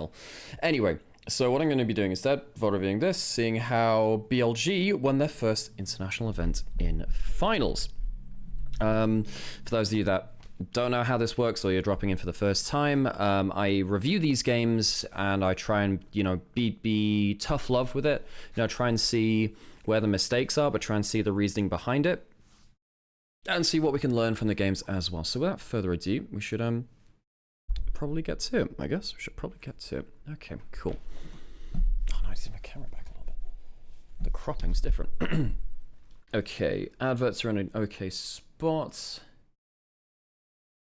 final. Anyway, so what I'm going to be doing instead, vote reviewing this, seeing how BLG won their first international event in finals. For those of you that don't know how this works, or you're dropping in for the first time, I review these games and I try and, you know, be tough love with it. You know, try and see where the mistakes are, but try and see the reasoning behind it, and see what we can learn from the games as well. So without further ado, we should probably get to it, I guess. We should probably get to it. Okay, cool. Oh no, I see my camera back a little bit. The cropping's different. Okay, adverts are in an okay spot.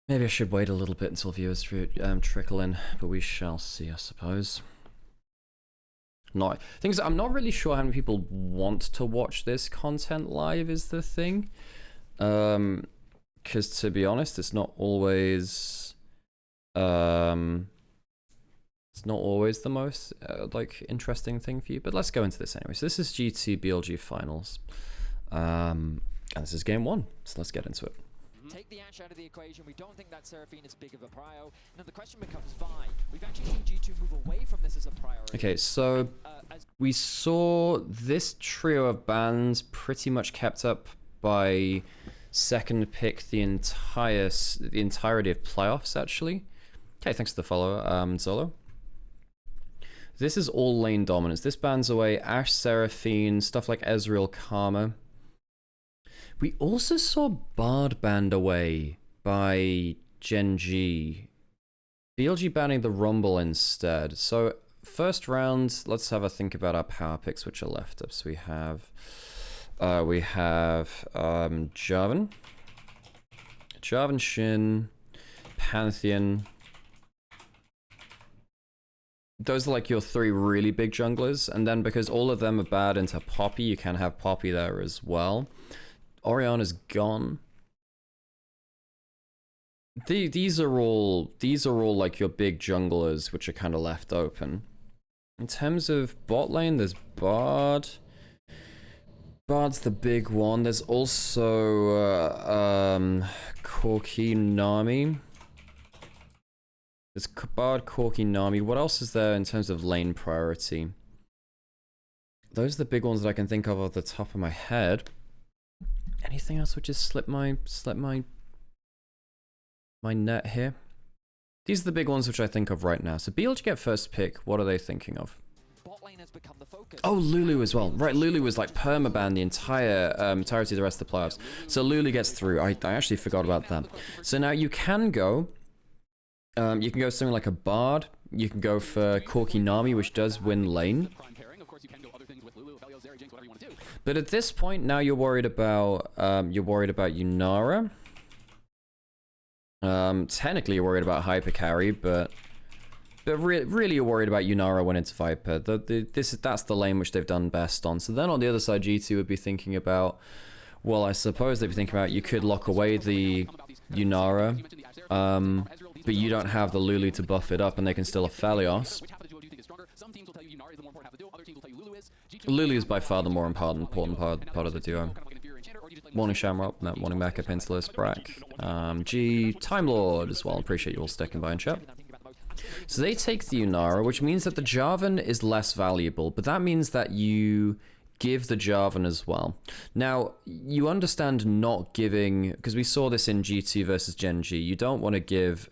Maybe I should wait a little bit until viewers trickle in, but we shall see, I suppose. Things I'm not really sure how many people want to watch this content live is the thing. Because to be honest, it's not always the most like interesting thing for you. But let's go into this anyway. So this is G2 BLG finals, and this is game 1. So let's get into it. Take the Ashe out of the equation. We don't think that Seraphine is big of a prio. Now the question becomes why. We've actually seen G2 move away from this as a priority. Okay, so we saw this trio of bans pretty much kept up by second pick the entirety of playoffs, actually. Okay, thanks to the follow, Zolo. This is all lane dominance. This bans away Ashe, Seraphine, stuff like Ezreal, Karma. We also saw Bard banned away by GENG. BLG banning the Rumble instead. So first round, let's have a think about our power picks which are left up. So we have Jarvan, Shin, Pantheon. Those are like your 3 really big junglers, and then because all of them are bad into Poppy, you can have Poppy there as well. Orianna's gone. These are all like your big junglers, which are kind of left open. In terms of bot lane, there's Bard. Bard's the big one. There's also Corki, Nami. There's Bard, Corki, Nami. What else is there in terms of lane priority? Those are the big ones that I can think of off the top of my head. Anything else which has slipped my net here? These are the big ones which I think of right now. So BLG get first pick. What are they thinking of? Oh, Lulu as well. Right, Lulu was like permaban the entire entirety of the rest of the playoffs. So Lulu gets through. I actually forgot about that. So now you can go something like a Bard. You can go for Corki Nami, which does win lane. But at this point, now you're worried about Yunara. Technically, you're worried about hyper carry, but really you're worried about Yunara when it's Viper. That's the lane which they've done best on. So then on the other side, G2 would be thinking about, well, I suppose they'd be thinking about you could lock away the Yunara, but you don't have the Lulu to buff it up, and they can still Aphelios. Lulu is by far the more important part of the duo. Morning Shamrock, morning Mecha, Pintalis, Brack, G, Time Lord as well. Appreciate you all sticking by in chat. So they take the Yunara, which means that the Jarvan is less valuable, but that means that you give the Jarvan as well. Now, you understand not giving, because we saw this in G2 versus GENG, you don't want to give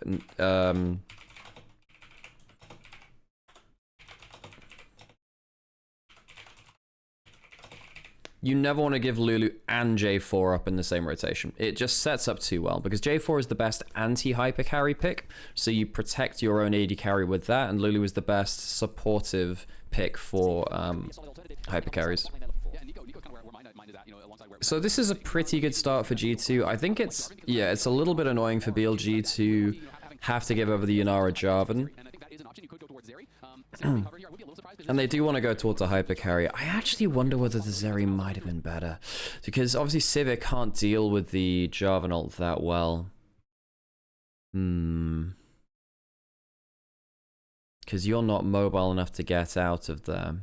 you never want to give Lulu and J4 up in the same rotation. It just sets up too well, because J4 is the best anti-hyper carry pick, so you protect your own AD carry with that, and Lulu is the best supportive pick for hyper carries. So this is a pretty good start for G2. I think it's a little bit annoying for BLG to have to give over the Yunara Jarvan. And they do want to go towards a hyper carry. I actually wonder whether the Zeri might have been better, because obviously Sivir can't deal with the Jarvan ult that well. Because you're not mobile enough to get out of there.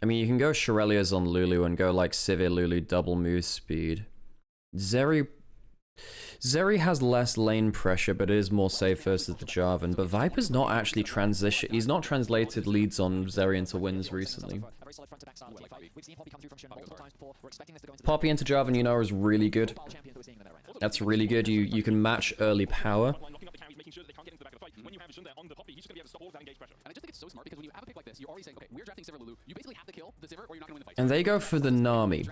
I mean, you can go Shurelya's on Lulu and go like Sivir Lulu double move speed. Zeri Zeri has less lane pressure, but is more safe versus the Jarvan. But Viper's not actually he's not translated leads on Zeri into wins recently. Poppy into Jarvan, you know, is really good. That's really good. You can match early power. And they go for the Nami.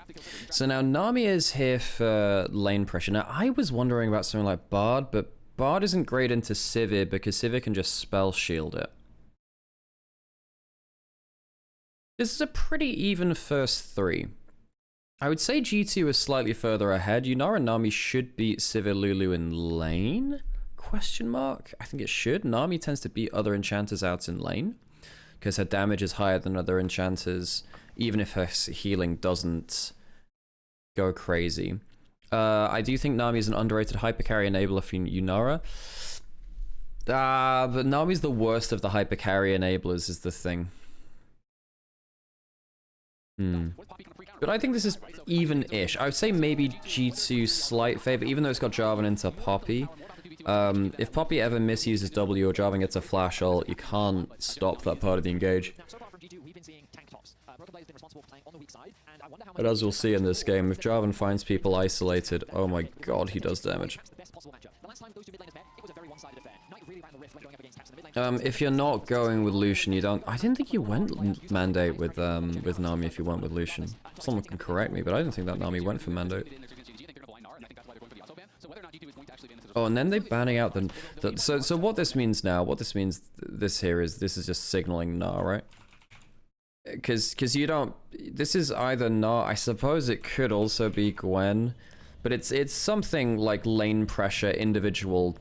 So now Nami is here for lane pressure. Now I was wondering about something like Bard, but Bard isn't great into Sivir because Sivir can just spell shield it. This is a pretty even first three. I would say G2 is slightly further ahead. Yunara and Nami should beat Sivir Lulu in lane? Question mark? I think it should. Nami tends to beat other enchanters out in lane because her damage is higher than other enchanters, even if her healing doesn't go crazy. I do think Nami is an underrated hypercarry enabler for Yunara. But Nami's the worst of the hypercarry enablers is the thing. But I think this is even-ish. I would say maybe G2 slight favor, even though it's got Jarvan into Poppy. If Poppy ever misuses W or Jarvan gets a flash ult, you can't stop that part of the engage. But as we'll see in this game, if Jarvan finds people isolated, oh my god, he does damage. If you're not going with Lucian, you don't... I didn't think you went mandate with Nami if you went with Lucian. Someone can correct me, but I didn't think that Nami went for mandate. Oh, and then they're banning out the so what this means now, this is just signaling Nah, right? Because you don't... This is either Nah, I suppose it could also be Gwen, but it's something like lane pressure, individual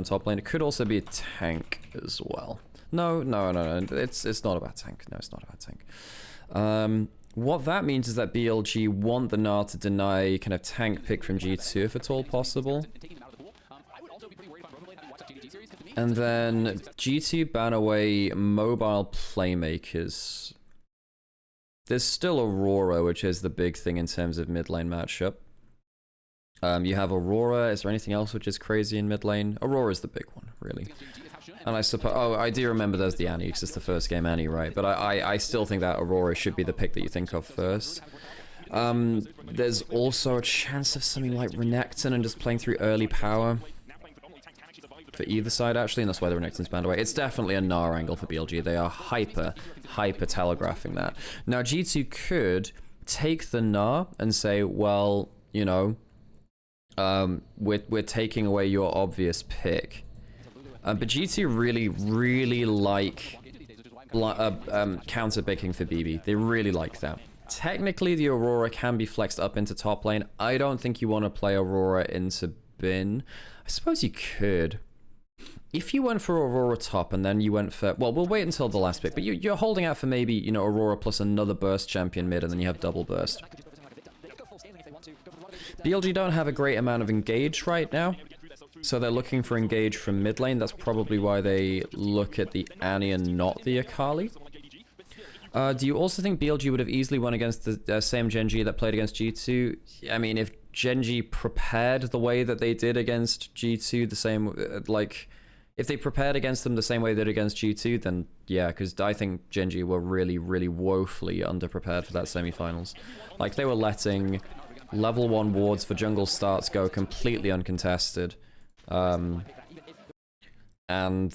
top lane. It could also be a tank as well. No, it's not about tank. No, it's not about tank. What that means is that BLG want the Nah to deny kind of tank pick from G2 if at all possible. And then G2 ban away mobile playmakers. There's still Aurora, which is the big thing in terms of mid lane matchup. You have Aurora. Is there anything else which is crazy in mid lane? Aurora's the big one, really. And I suppose... Oh, I do remember there's the Annie, because it's the first game Annie, right? But I still think that Aurora should be the pick that you think of first. There's also a chance of something like Renekton and just playing through early power. For either side, actually, and that's why the Renekton's banned away. It's definitely a Nah angle for BLG. They are hyper telegraphing that. Now, G2 could take the Nah and say, well, you know, we're taking away your obvious pick. But G2 really like counter picking for BB. They really like that. Technically, the Aurora can be flexed up into top lane. I don't think you want to play Aurora into Bin. I suppose you could. If you went for Aurora top and then you went for... Well, we'll wait until the last pick, but you're holding out for maybe, you know, Aurora plus another burst champion mid, and then you have double burst. BLG don't have a great amount of engage right now, so they're looking for engage from mid lane. That's probably why they look at the Annie and not the Akali. Do you also think BLG would have easily won against the same GENG that played against G2? I mean, if GENG prepared the way that they did against G2, the same, like, if they prepared against them the same way they did against G2, then yeah, because I think GENG were really woefully underprepared for that semifinals. Like, they were letting level 1 wards for jungle starts go completely uncontested. And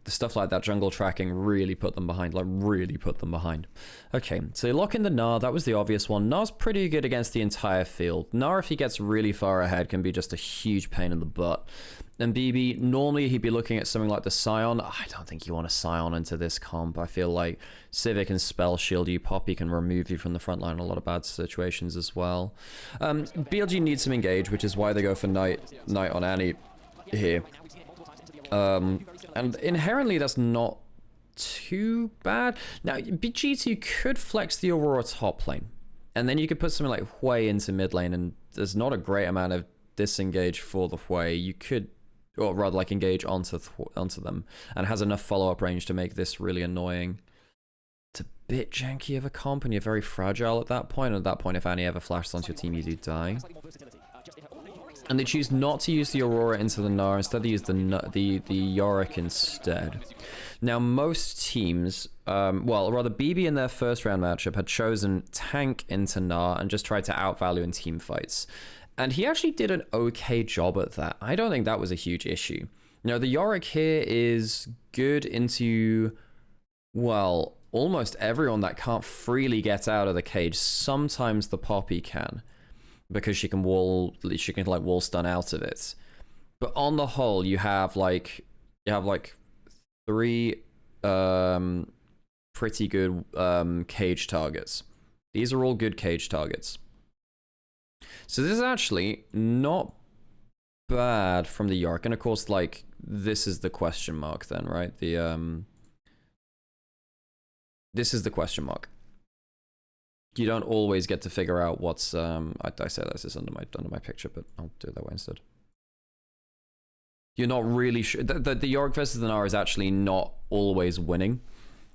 stuff like that, jungle tracking, really put them behind, like really put them behind. Okay, so you lock in the Nah, that was the obvious one. Nah's pretty good against the entire field. Nah, if he gets really far ahead, can be just a huge pain in the butt. And BB, normally he'd be looking at something like the Scion. I don't think you want a Scion into this comp. I feel like Civic can spell shield you, Poppy can remove you from the front line in a lot of bad situations as well. BLG needs some engage, which is why they go for Knight on Annie here. And inherently that's not too bad. Now, G2 could flex the Aurora top lane, and then you could put something like Hui into mid lane, and there's not a great amount of disengage for the Hui. You could, or rather like engage onto them, and has enough follow-up range to make this really annoying. It's a bit janky of a comp, and you're very fragile at that point, and at that point if Annie ever flashes onto your team, you do die. And they choose not to use the Aurora into the Gnar. Instead, they use the Yorick instead. Now, most teams, well, rather, BB in their first round matchup had chosen tank into Gnar and just tried to outvalue in team fights. And he actually did an okay job at that. I don't think that was a huge issue. Now, the Yorick here is good into, well, almost everyone that can't freely get out of the cage. Sometimes the Poppy can, because she can wall stun out of it. But on the whole, you have like 3 pretty good cage targets. These are all good cage targets. So this is actually not bad from the Yorick. And of course, like, this is the question mark then, right? This is the question mark. You don't always get to figure out what's I say this is under my picture, but I'll do it that way instead. You're not really sure. The Yorick versus the Gnar is actually not always winning.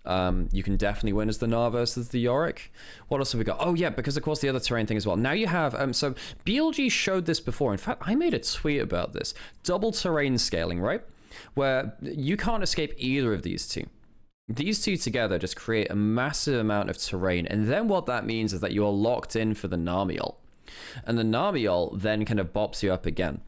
You can definitely win as the Gnar versus the Yorick. What else have we got? Oh yeah, because of course the other terrain thing as well. Now you have so BLG showed this before. In fact, I made a tweet about this. Double terrain scaling, right? Where you can't escape either of these two. These two together just create a massive amount of terrain, and then what that means is that you are locked in for the Narmiol. And the Narmiol then kind of bops you up again.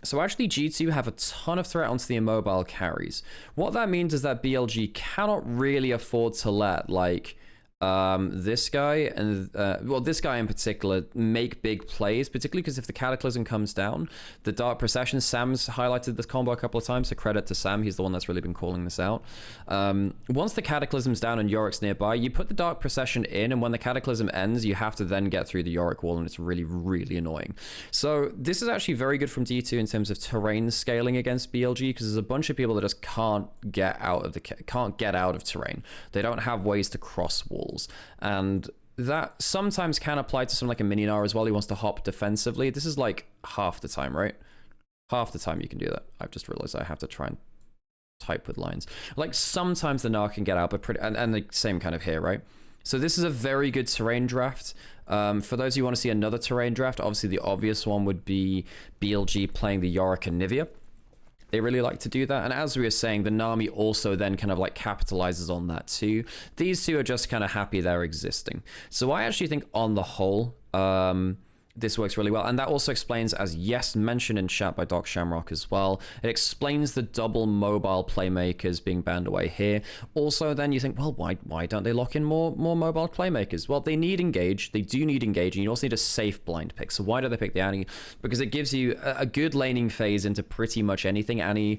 So actually G2 have a ton of threat onto the immobile carries. What that means is that BLG cannot really afford to let, like, this guy and well, this guy in particular make big plays, particularly because if the Cataclysm comes down, the Dark Procession, Sam's highlighted this combo a couple of times, so credit to Sam, he's the one that's really been calling this out. Once the Cataclysm's down and Yorick's nearby, you put the Dark Procession in, and when the Cataclysm ends, you have to then get through the Yorick wall, and it's really, really annoying. So this is actually very good from D2 in terms of terrain scaling against BLG, because there's a bunch of people that just can't get out of terrain. They don't have ways to cross walls. And that sometimes can apply to something like a mini Gnar as well. He wants to hop defensively. This is like half the time, right? Half the time you can do that. I've just realized I have to try and type with lines. Like sometimes the Gnar can get out, but pretty, and the same kind of here, right? So this is a very good terrain draft. For those who want to see another terrain draft, obviously the obvious one would be BLG playing the Yorick and Nivea. They really like to do that. And as we were saying, the Nami also then kind of like capitalizes on that too. These two are just kind of happy they're existing. So I actually think on the whole, this works really well. And that also explains, as Yes mentioned in chat by Doc Shamrock as well, it explains the double mobile playmakers being banned away here. Also, then you think, well, why don't they lock in more mobile playmakers? Well, they need engage. They do need engage, and you also need a safe blind pick. So why do they pick the Annie? Because it gives you a good laning phase into pretty much anything. Annie,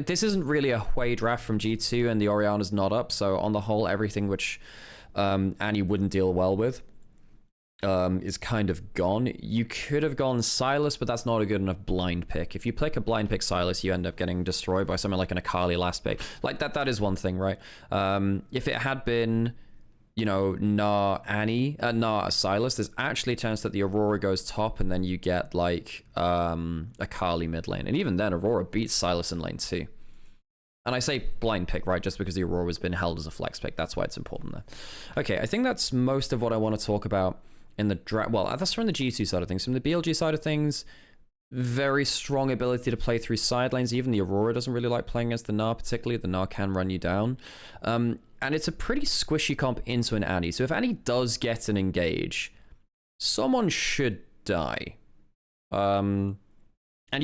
this isn't really a Hui draft from G2, and the Orianna's not up. So on the whole, everything which Annie wouldn't deal well with is kind of gone. You could have gone Silas, but that's not a good enough blind pick. If you pick a blind pick Silas, you end up getting destroyed by something like an Akali last pick. Like that is one thing, right? If it had been, you know, Gnar Silas, there's actually a chance that the Aurora goes top and then you get like Akali mid lane. And even then, Aurora beats Silas in lane 2. And I say blind pick, right, just because the Aurora has been held as a flex pick. That's why it's important there. Okay, I think that's most of what I want to talk about in the draft. Well, that's from the G2 side of things. From the BLG side of things, very strong ability to play through side lanes. Even the Aurora doesn't really like playing against the Gnar particularly. The Gnar can run you down. And it's a pretty squishy comp into an Annie. So if Annie does get an engage, someone should die. And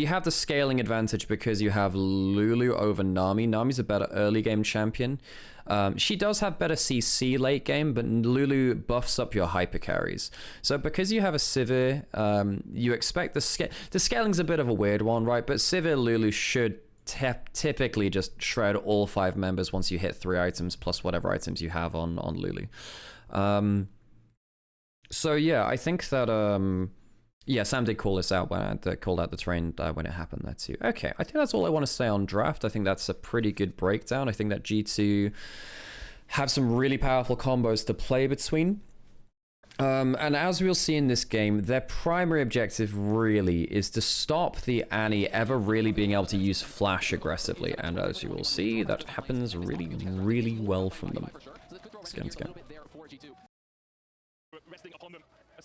you have the scaling advantage because you have Lulu over Nami. Nami's a better early game champion. She does have better CC late game, but Lulu buffs up your hyper carries. So because you have a Sivir, you expect the scaling's a bit of a weird one, right? But Sivir Lulu should typically just shred all 5 members once you hit 3 items plus whatever items you have on Lulu. So yeah, I think that yeah, Sam did call this out when I called out the terrain when it happened there too. Okay, I think that's all I want to say on draft. I think that's a pretty good breakdown. I think that G2 have some really powerful combos to play between. And as we'll see in this game, their primary objective really is to stop the Annie ever really being able to use Flash aggressively. And as you will see, that happens really, really well from them. Let's go.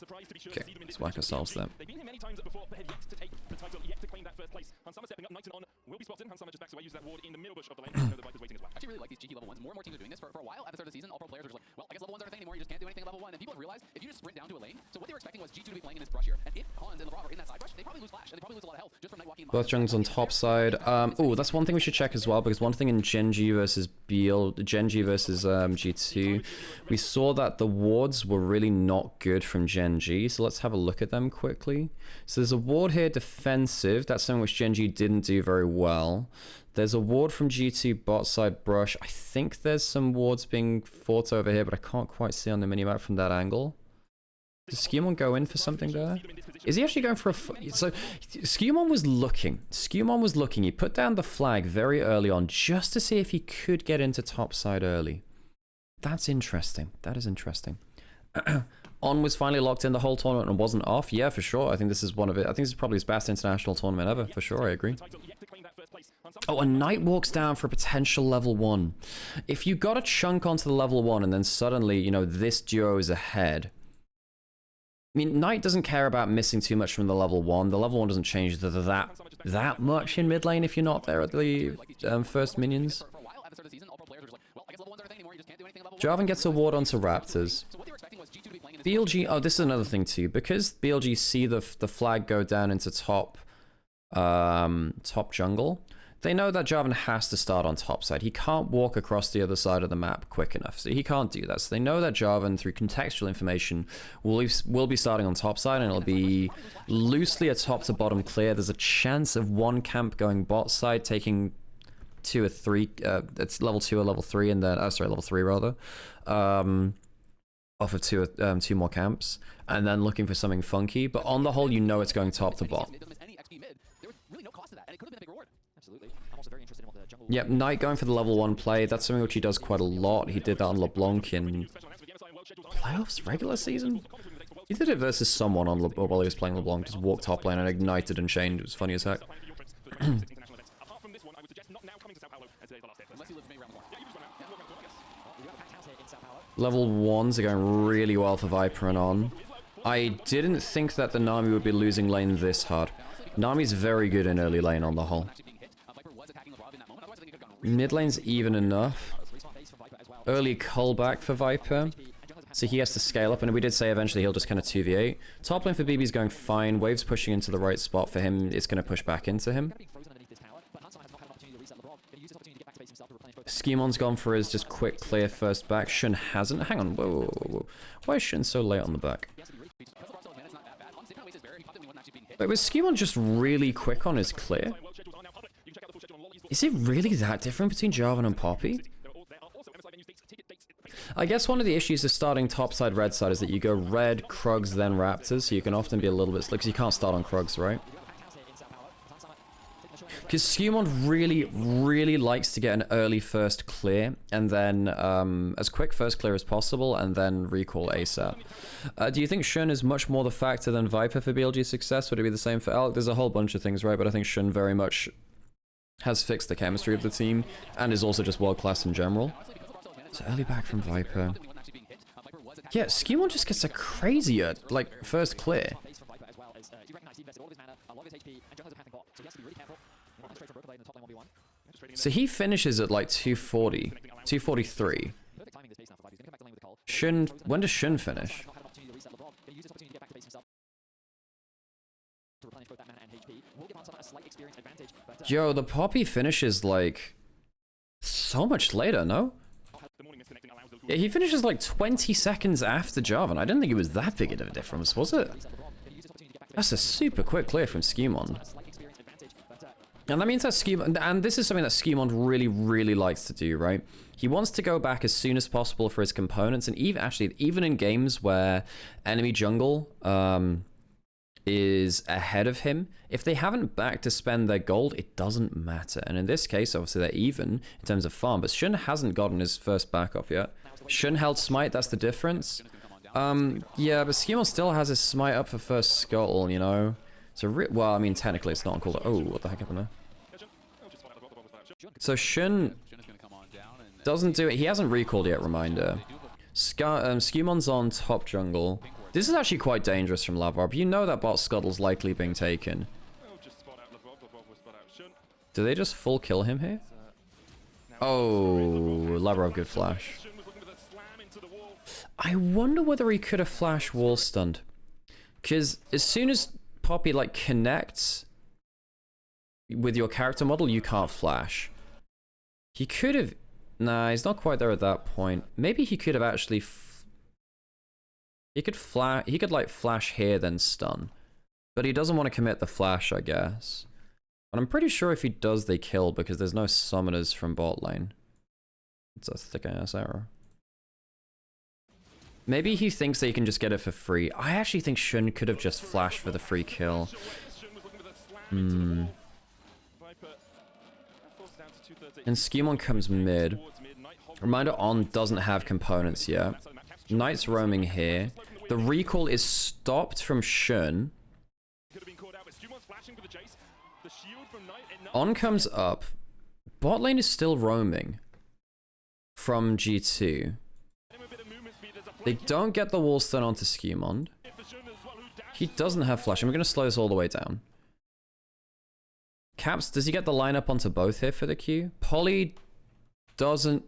Okay, let's whack ourselves there. They've been here many times before, but have yet to take the title, yet to claim that first place. Hansama stepping up, Knight and on will be spotted. Hansama just backs away, uses that ward in the middle bush of the lane. I know the Viper's waiting as well. I actually really like these cheeky level 1s. More and more teams are doing this. For a while, at the start of the season, all pro players were just like, well, I guess level 1s aren't a thing anymore. You just can't do anything at level 1. And people have realized if you just sprint down to a lane, so what they were expecting was G2 to be playing in this brush here. And if Hans and LeBron were in that side brush, they probably lose Flash, and they probably lose a lot of health just from Night walking. Both jungles on top side. Oh, that's one thing we should check as well, because one thing in GENG versus GENG versus G2, we saw that the wards were really not good from GENG, so let's have a look at them quickly. So there's a ward here defensive, that's something which GENG didn't do very well. There's a ward from G2 bot side brush. I think there's some wards being fought over here, but I can't quite see on the minimap from that angle. Does Skewmon go in for something there? Is he actually going for a... So, Skewmon was looking. Skewmon was looking. He put down the flag very early on just to see if he could get into top side early. That's interesting. That is interesting. On was finally locked in the whole tournament and wasn't off. Yeah, for sure. I think this is one of it. I think this is probably his best international tournament ever. For sure, I agree. Oh, and Knight walks down for a potential level 1. If you got a chunk onto the level 1 and then suddenly, you know, this duo is ahead... I mean, Knight doesn't care about missing too much from the level 1. The level 1 doesn't change that much in mid lane if you're not there at the first minions. Jarvan gets a ward onto Raptors. BLG, oh, this is another thing too. Because BLG see the flag go down into top jungle, they know that Jarvan has to start on top side. He can't walk across the other side of the map quick enough, so he can't do that. So they know that Jarvan, through contextual information, will be starting on top side, and it'll be loosely a top to bottom clear. There's a chance of one camp going bot side, taking 2 or 3. It's level 2 or level 3, and then level 3 rather. Off of two more camps, and then looking for something funky. But on the whole, you know it's going top to bot. Yep, Knight going for the level 1 play. That's something which he does quite a lot. He did that on LeBlanc in playoffs, regular season. He did it versus someone on while he was playing LeBlanc. Just walked top lane and ignited and chained. It was funny as heck. Level 1s are going really well for Viper and On. I didn't think that the Nami would be losing lane this hard. Nami's very good in early lane on the whole. Mid lane's even enough. Early callback for Viper. So he has to scale up, and we did say eventually he'll just kind of 2v8. Top lane for BB's going fine. Wave's pushing into the right spot for him. It's going to push back into him. Schemon's gone for his just quick clear first back. Shun hasn't. Hang on. Whoa. Why is Shun so late on the back? Wait, was Skewmon just really quick on his clear? Is it really that different between Jarvan and Poppy? I guess one of the issues of starting topside red side is that you go red, Krugs, then Raptors, so you can often be a little bit slick, because you can't start on Krugs, right? Because Skewmon really likes to get an early first clear, and then as quick first clear as possible, and then recall ASAP. Do you think Shun is much more the factor than Viper for BLG's success? Would it be the same for Alec? There's a whole bunch of things, right? But I think Shun very much has fixed the chemistry of the team, and is also just world-class in general. So early back from Viper. Yeah, Skewmon just gets a crazier, like, first clear. So he finishes at like 240, 243. Shun, when does Shun finish? Yo, the Poppy finishes like so much later, no? Yeah, he finishes like 20 seconds after Jarvan. I didn't think it was that big of a difference, was it? That's a super quick clear from Skewmon. And that means that Skewmon, and this is something that Skewmon really likes to do, right? He wants to go back as soon as possible for his components, and even in games where enemy jungle is ahead of him, if they haven't back to spend their gold, it doesn't matter. And in this case, obviously they're even in terms of farm, but Shun hasn't gotten his first back off yet. Shun held smite, that's the difference. Yeah, but Skewmon still has his smite up for first scuttle, you know? So, well, I memean, technically it's not on cooldown. Oh, what the heck happened there? So Shun doesn't do it. He hasn't recalled yet, reminder. Skemon's on top jungle. This is actually quite dangerous from Lavrov. You know that bot scuttle's likely being taken. Oh, just spot out Lavrov. Lavrov will spot out Shun. Do they just full kill him here? Oh, Lavrov good flash. Shun was looking for the slam into the wall. I wonder whether he could have flash wall stunned. Because as soon as Poppy like connects with your character model, you can't flash. He could have... Nah, he's not quite there at that point. Maybe he could have actually... He could like flash here then stun. But he doesn't want to commit the flash, I guess. But I'm pretty sure if he does, they kill because there's no summoners from bot lane. It's a thick ass error. Maybe he thinks that he can just get it for free. I actually think Shun could have just flashed for the free kill. And Skimon comes mid. Reminder, On doesn't have components yet. Knight's roaming here. The recall is stopped from Shun. On comes up. Bot lane is still roaming from G2. They don't get the wall stun onto Skimon. He doesn't have flash. I'm going to slow this all the way down. Caps, does he get the lineup onto both here for the Q? Poly doesn't...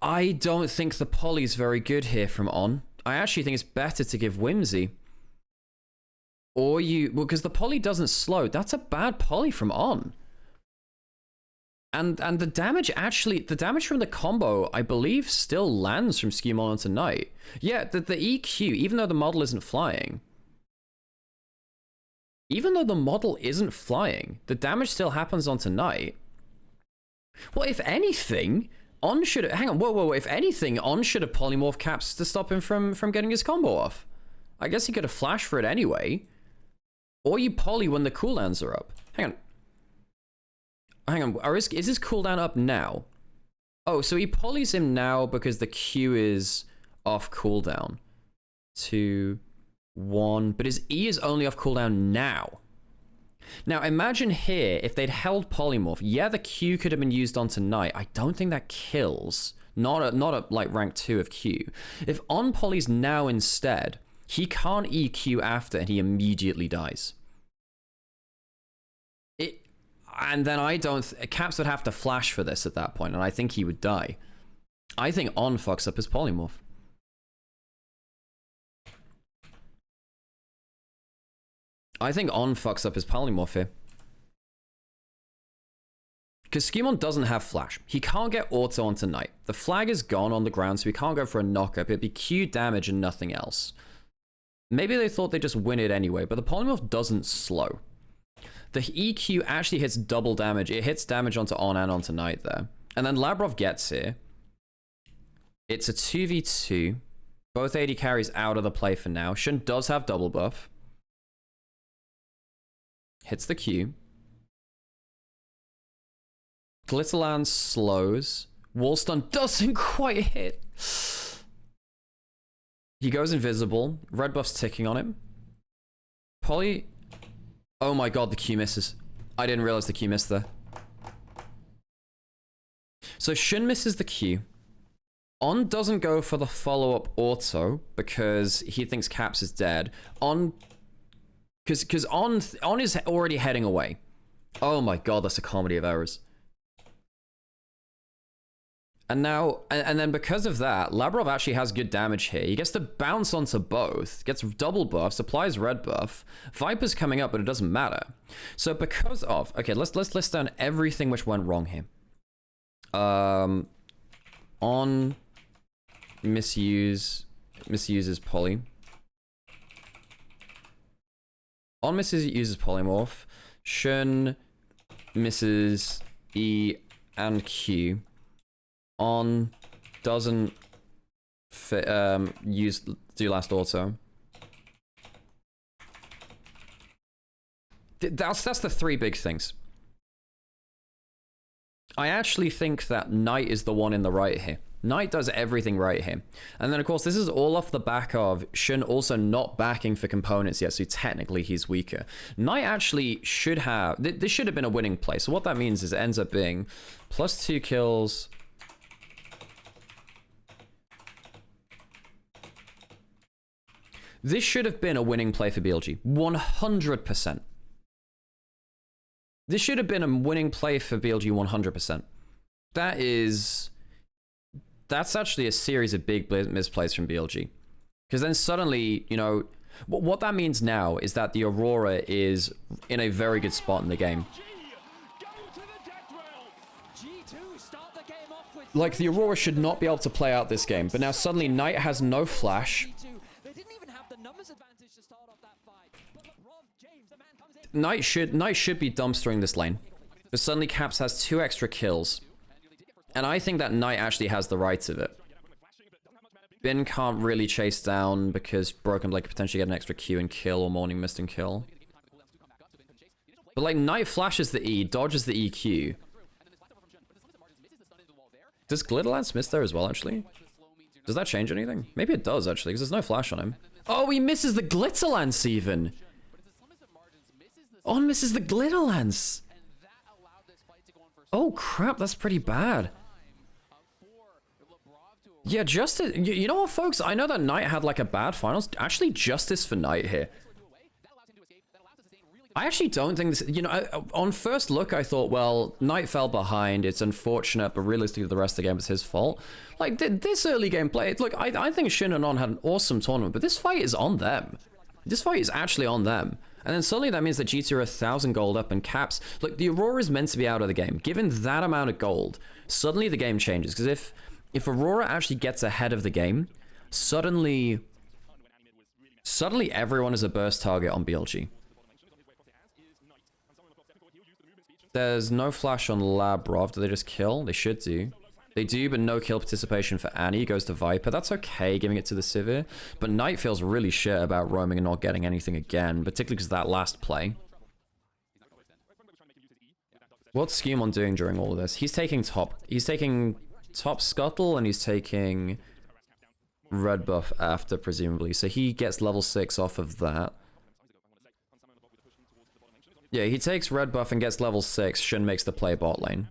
I don't think the Poly's very good here from On. I actually think it's better to give Whimsy. Or you... Well, because the Poly doesn't slow. That's a bad Poly from On. And the damage actually... The damage from the combo, I believe, still lands from Skimon onto Knight. Yeah, the EQ, even though the model isn't flying... Even though the model isn't flying, the damage still happens onto Knight. Well, if anything... On should have... Hang on, whoa. If anything, On should have polymorph Caps to stop him from getting his combo off. I guess he could have flashed for it anyway. Or you poly when the cooldowns are up. Hang on. Is his cooldown up now? Oh, so he polys him now because the Q is off cooldown. 2, 1. But his E is only off cooldown now. Now, imagine here, if they'd held polymorph, yeah, the Q could have been used onto Knight. I don't think that kills. Not at like rank 2 of Q. If On polys now instead, he can't EQ after and he immediately dies. And then I don't... Caps would have to flash for this at that point, and I think he would die. I think On fucks up his polymorph. I think On fucks up his polymorph here. Because Skimon doesn't have flash. He can't get auto onto Knight. The flag is gone on the ground, so he can't go for a knockup. It'd be Q damage and nothing else. Maybe they thought they'd just win it anyway, but the polymorph doesn't slow. The EQ actually hits double damage. It hits damage onto On and onto Knight there. And then Lavrov gets here. It's a 2v2. Both AD carries out of the play for now. Shun does have double buff. Hits the Q. Glitterland slows. Wallstun doesn't quite hit. He goes invisible. Red buff's ticking on him. Poly... Oh my god, the Q misses. I didn't realize the Q missed there. So Shun misses the Q. On doesn't go for the follow-up auto because he thinks Caps is dead. On... Because On is already heading away. Oh my god, that's a comedy of errors. And now, and then because of that, Lavrov actually has good damage here. He gets to bounce onto both, gets double buffs, applies red buff. Viper's coming up, but it doesn't matter. So because of, okay, let's list down everything which went wrong here. On misuses poly. On uses polymorph. Shun misses E and Q. On doesn't do last auto. That's the three big things. I actually think that Knight is the one in the right here. Knight does everything right here. And then, of course, this is all off the back of Shun also not backing for components yet, so technically he's weaker. Knight actually should have... This should have been a winning play. So what that means is it ends up being +2 kills... This should have been a winning play for BLG. 100%. This should have been a winning play for BLG 100%. That's actually a series of big misplays from BLG. Because then suddenly, you know, what that means now is that the Aurora is in a very good spot in the game. Like, the Aurora should not be able to play out this game, but now suddenly Knight has no flash. Knight should be dumpstering this lane. But suddenly Caps has 2 extra kills. And I think that Knight actually has the rights of it. Bin can't really chase down because Broken Blade could potentially get an extra Q and kill, or Morning Mist and kill. But like, Knight flashes the E, dodges the EQ. Does Glitterlance miss there as well, actually? Does that change anything? Maybe it does, actually, because there's no flash on him. Oh, he misses the Glitterlance even! On misses the Glitterlance! Oh crap, that's pretty bad. Yeah, Justice. You know what, folks? I know that Knight had like a bad finals. Actually, Justice for Knight here. I actually don't think this. You know, on first look, I thought, well, Knight fell behind. It's unfortunate, but realistically, the rest of the game was his fault. Like, this early game play. Look, I think Shin and On had an awesome tournament, but this fight is on them. This fight is actually on them. And then suddenly that means that G2 are 1,000 gold up and Caps. Look, the Aurora is meant to be out of the game. Given that amount of gold, suddenly the game changes. Because if Aurora actually gets ahead of the game, suddenly everyone is a burst target on BLG. There's no flash on Labrov. Do they just kill? They should do. They do, but no kill participation for Annie. Goes to Viper. That's okay, giving it to the Sivir. But Knight feels really shit about roaming and not getting anything again, particularly because of that last play. What's Skewmon doing during all of this? He's taking top. He's taking top Scuttle, and he's taking red buff after, presumably. So he gets level 6 off of that. Yeah, he takes red buff and gets level 6. Shun makes the play bot lane.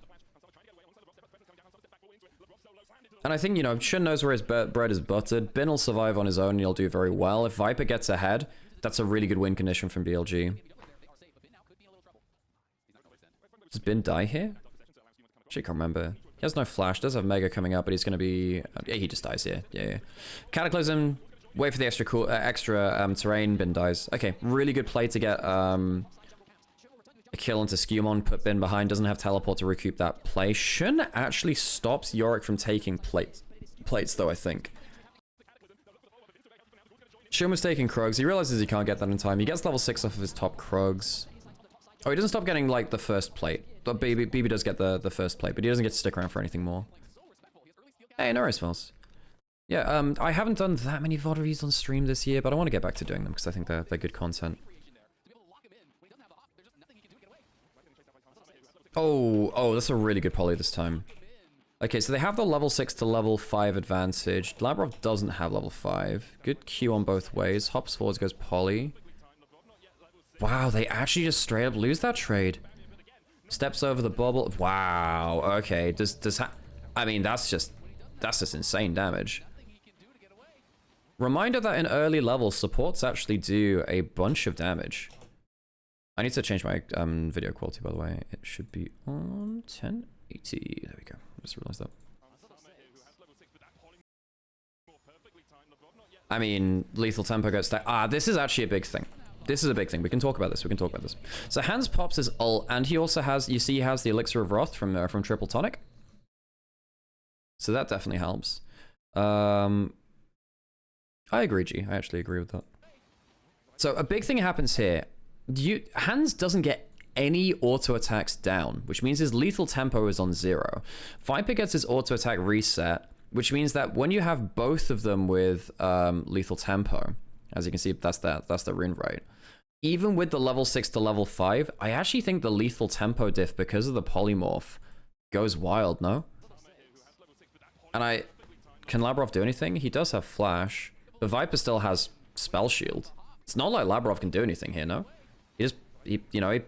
And I think, you know, Shun knows where his bread is buttered. Bin will survive on his own and he'll do very well. If Viper gets ahead, that's a really good win condition from BLG. Does Bin die here? Actually, can't remember. He has no flash. Does have Mega coming up, but he's going to be... yeah, he just dies here. Yeah. Cataclysm. Wait for the extra terrain. Bin dies. Okay, really good play to get a kill into Skewmon. Put Bin behind. Doesn't have teleport to recoup that play. Shun actually stops Yorick from taking plates though, I think. Shun was taking Krugs. He realizes he can't get that in time. He gets level 6 off of his top Krugs. Oh, he doesn't stop getting, like, the first plate. But BB does get the first plate, but he doesn't get to stick around for anything more. Hey, no response. Yeah, I haven't done that many VOD reviews on stream this year, but I want to get back to doing them because I think they're good content. Oh, that's a really good poly this time. Okay, so they have the level 6 to level 5 advantage. Labrov doesn't have level 5. Good Q on both ways. Hops forwards, goes poly. Wow, they actually just straight up lose that trade. Steps over the bubble. Wow, okay. I mean, that's just insane damage. Reminder that in early levels, supports actually do a bunch of damage. I need to change my video quality, by the way. It should be on 1080. There we go. I just realized that. I mean, lethal tempo gets stacked. This is actually a big thing. This is a big thing. We can talk about this. So Hans pops his ult, and he also has, you see, he has the Elixir of Wrath from Triple Tonic. So that definitely helps. I agree, G. I actually agree with that. So a big thing happens here. Hans doesn't get any auto attacks down, which means his lethal tempo is on 0. Viper gets his auto attack reset, which means that when you have both of them with lethal tempo, as you can see, that's the rune right. Even with the level 6 to level 5, I actually think the lethal tempo diff, because of the polymorph, goes wild, no? And can Labrov do anything? He does have flash, but Viper still has spell shield. It's not like Labrov can do anything here, no? He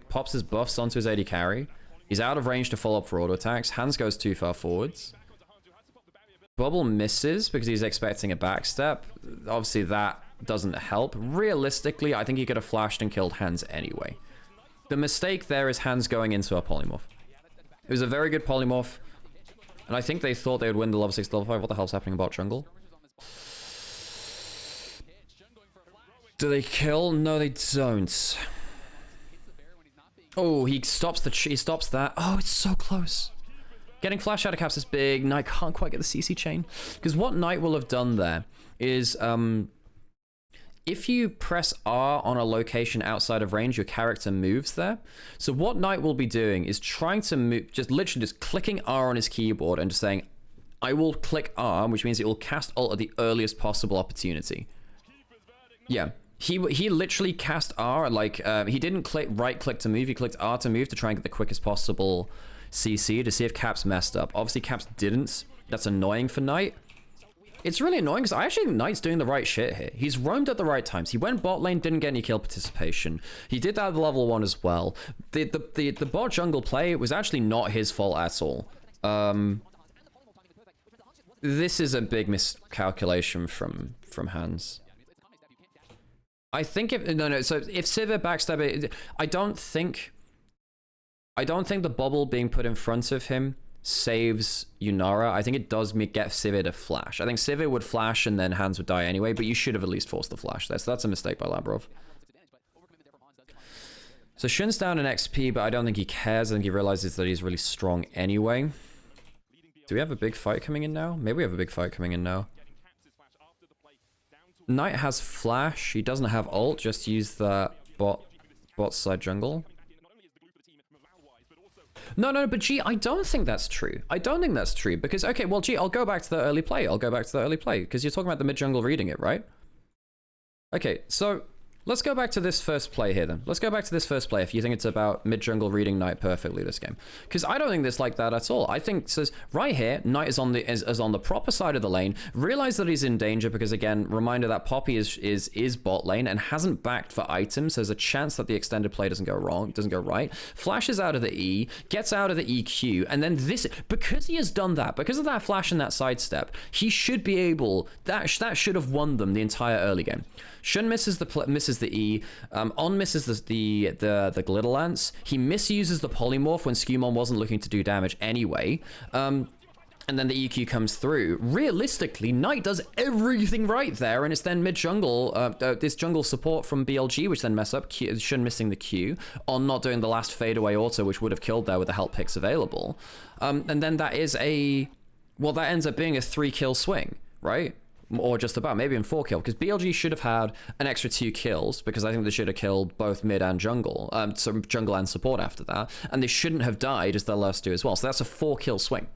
pops his buffs onto his AD carry. He's out of range to follow up for auto attacks. Hans goes too far forwards. Bubble misses because he's expecting a backstep. Obviously, that doesn't help. Realistically, I think he could have flashed and killed Hands anyway. The mistake there is Hands going into a polymorph. It was a very good polymorph, and I think they thought they would win the level 6, level 5. What the hell's happening about jungle? Do they kill? No, they don't. Oh, he stops that. Oh, it's so close. Getting flash out of caps is big. Knight can't quite get the CC chain. Because what Knight will have done there is, if you press R on a location outside of range, your character moves there. So what Knight will be doing is trying to move, just literally just clicking R on his keyboard and just saying, I will click R, which means it will cast ult at the earliest possible opportunity. Yeah. He literally cast R, like, he didn't right click to move, he clicked R to move to try and get the quickest possible CC to see if Caps messed up. Obviously, Caps didn't. That's annoying for Knight. It's really annoying because I actually think Knight's doing the right shit here. He's roamed at the right times. He went bot lane, didn't get any kill participation. He did that at level 1 as well. The bot jungle play was actually not his fault at all. This is a big miscalculation from Hans. I think so if Sivir backstab it, I don't think the bubble being put in front of him saves Yunara. I think it does get Sivir to flash. I think Sivir would flash and then Hans would die anyway, but you should have at least forced the flash. That's a mistake by Labrov. So Shun's down in XP, but I don't think he cares. I think he realizes that he's really strong anyway. Do we have a big fight coming in now? Maybe we have a big fight coming in now. Knight has flash. He doesn't have ult. Just use the bot side jungle. No, but G, I don't think that's true. I don't think that's true because, okay, well, G, I'll go back to the early play. Because you're talking about the mid jungle reading it, right? Okay, so let's go back to this first play here then. Let's go back to this first play if you think it's about mid jungle reading Knight perfectly this game. Because I don't think it's like that at all. I think it says right here, Knight is on the proper side of the lane. Realize that he's in danger because again, reminder that Poppy is bot lane and hasn't backed for items. So there's a chance that the extended play doesn't go right. Flashes out of the E, gets out of the EQ, and then this, because he has done that, because of that flash and that sidestep, he should be able, that should have won them the entire early game. Shun misses the E, On misses the Glitter Lance. He misuses the Polymorph when Skewmon wasn't looking to do damage anyway. And then the EQ comes through. Realistically, Knight does everything right there, and it's then mid-jungle, this jungle support from BLG, which then mess up Shun missing the Q, on not doing the last fadeaway auto, which would have killed there with the help picks available. And then that is that ends up being a 3-kill swing, right? Or just about, maybe in 4-kill, because BLG should have had an extra 2 kills, because I think they should have killed both mid and jungle, so jungle and support after that, and they shouldn't have died as their last 2 as well, so that's a 4-kill swing.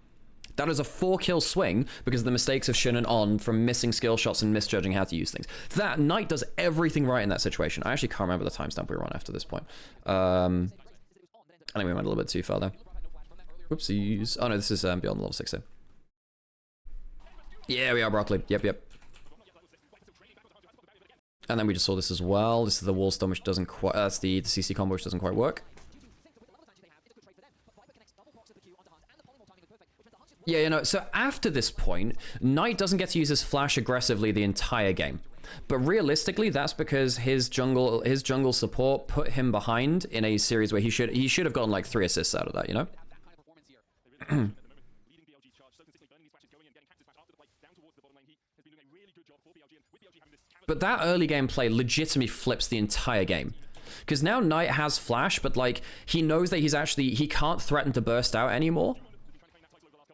That is a 4-kill swing because of the mistakes of Shun and On from missing skill shots and misjudging how to use things. That Knight does everything right in that situation. I actually can't remember the timestamp we were on after this point. I think we went a little bit too far there. Whoopsies. Oh no, this is beyond the level 6 here. Yeah, we are Broccoli. Yep. And then we just saw this as well. This is the wall stun, which doesn't quite... That's the CC combo, which doesn't quite work. Yeah, so after this point, Knight doesn't get to use his flash aggressively the entire game. But realistically, that's because his jungle support put him behind in a series where he should have gotten like 3 assists out of that, you know? But that early game play legitimately flips the entire game. Because now Knight has flash, but like, he knows that he can't threaten to burst out anymore.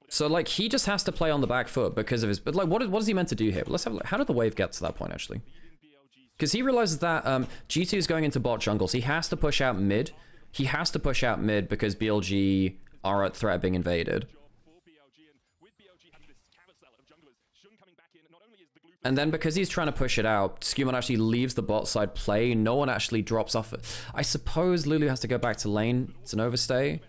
So like, he just has to play on the back foot because of his, but like, what is he meant to do here? Let's have a look. How did the wave get to that point actually? Because he realizes that G2 is going into bot jungle, so he has to push out mid. He has to push out mid because BLG are at threat of being invaded. And then because he's trying to push it out, Skewmon actually leaves the bot side play. No one actually drops off. I suppose Lulu has to go back to lane. It's an overstay.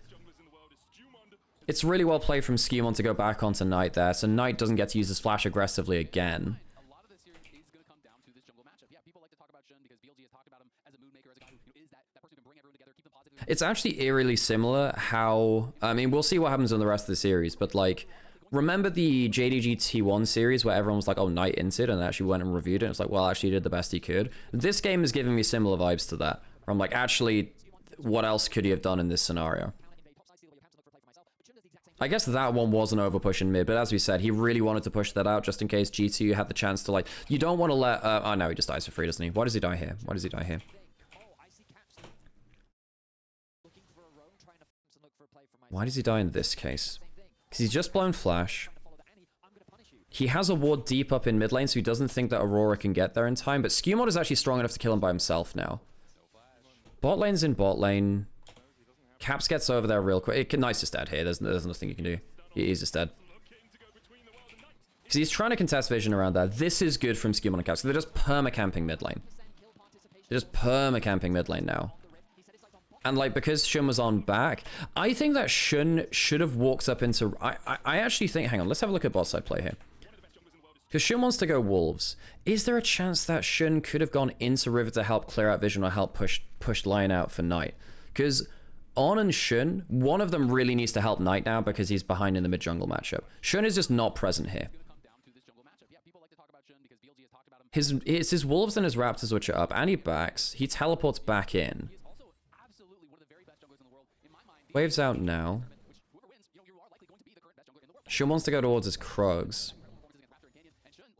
It's really well played from Skewmon to go back onto Knight there. So Knight doesn't get to use his flash aggressively again. A lot of this here is going to come down to this jungle matchup. Yeah, people like to talk about Shun because BLG has talked about him as a mood maker, as a guy who is that person who can bring everyone together, keep them positive. It's actually eerily similar how... I mean, we'll see what happens in the rest of the series, but like... remember the JDG T1 series where everyone was like, oh, Knight inted, and actually went and reviewed it, and it's like, well, actually he did the best he could. This game is giving me similar vibes to that. Where I'm like, actually, what else could he have done in this scenario? I guess that one was an overpush in mid, but as we said, he really wanted to push that out just in case G2 had the chance to, like, you don't want to let, oh no, he just dies for free, doesn't he? Why does he die here? Why does he die here? Why does he die in this case? Because he's just blown flash. He has a ward deep up in mid lane, so he doesn't think that Aurora can get there in time, but Skewmod is actually strong enough to kill him by himself now. Bot lane's in bot lane. Caps gets over there real quick. Knight's just dead here. There's nothing you can do. He's just dead. Because he's trying to contest vision around there. This is good from Skewmod and Caps. They're just perma-camping mid lane. They're just perma-camping mid lane now. And like, because Shun was on back, I think that Shun should have walked up into... I actually think... Hang on, let's have a look at bot side play here. Because Shun wants to go Wolves. Is there a chance that Shun could have gone into River to help clear out vision or help push line out for Knight? Because On and Shun, one of them really needs to help Knight now because he's behind in the mid-jungle matchup. Shun is just not present here. It's his Wolves and his Raptors which are up, and he backs. He teleports back in. Waves out now. Shun wants to go towards his Krugs.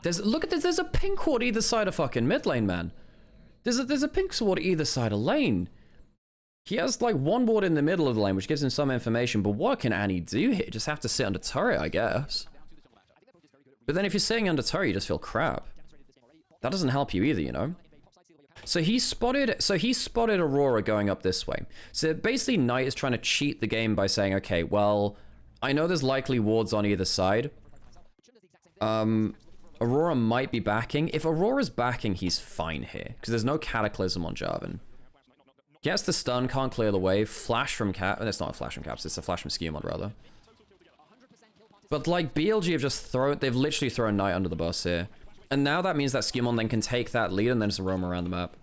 Look at this, there's a pink ward either side of fucking mid lane, man. There's a pink sword either side of lane. He has like one ward in the middle of the lane, which gives him some information, but what can Annie do here? Just have to sit under turret, I guess. But then if you're sitting under turret, you just feel crap. That doesn't help you either, you know? So he spotted Aurora going up this way. So basically Knight is trying to cheat the game by saying, okay, well, I know there's likely wards on either side. Aurora might be backing. If Aurora's backing, he's fine here, because there's no Cataclysm on Jarvan. Gets the stun, can't clear the wave. Flash from Cap. It's not a flash from Caps, it's a flash from Skewmod, rather. But like, BLG have just they've literally thrown Knight under the bus here. And now that means that Skewmod then can take that lead and then just roam around the map.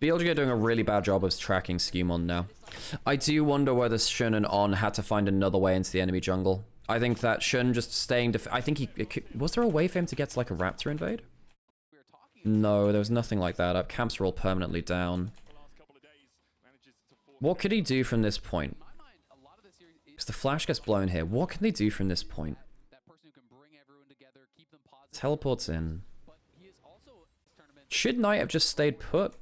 BLG are doing a really bad job of tracking Skewmod now. I do wonder whether Shun and On had to find another way into the enemy jungle. I think that Shun just staying... I think was there a way for him to get to like a Raptor invade? No, there was nothing like that up. Camps are all permanently down. What could he do from this point? Because the flash gets blown here. What can they do from this point? Teleports in. Should Knight have just stayed put?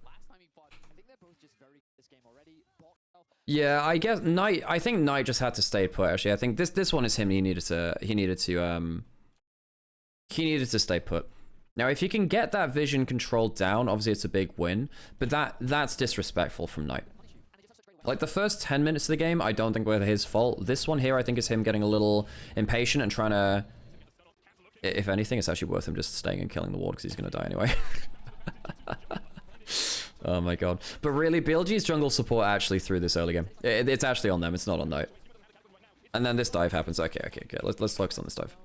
Yeah, I guess Knight. I think Knight just had to stay put. Actually, I think this one is him. He needed to stay put. Now, if you can get that vision control down, obviously it's a big win. But that's disrespectful from Knight. Like, the first 10 minutes of the game, I don't think were his fault. This one here, I think, is him getting a little impatient and trying to... If anything, it's actually worth him just staying and killing the ward, because he's going to die anyway. Oh my god. But really, BLG's jungle support actually threw this early game. It's actually on them, it's not on Knight. And then this dive happens. Okay. Let's focus on this dive.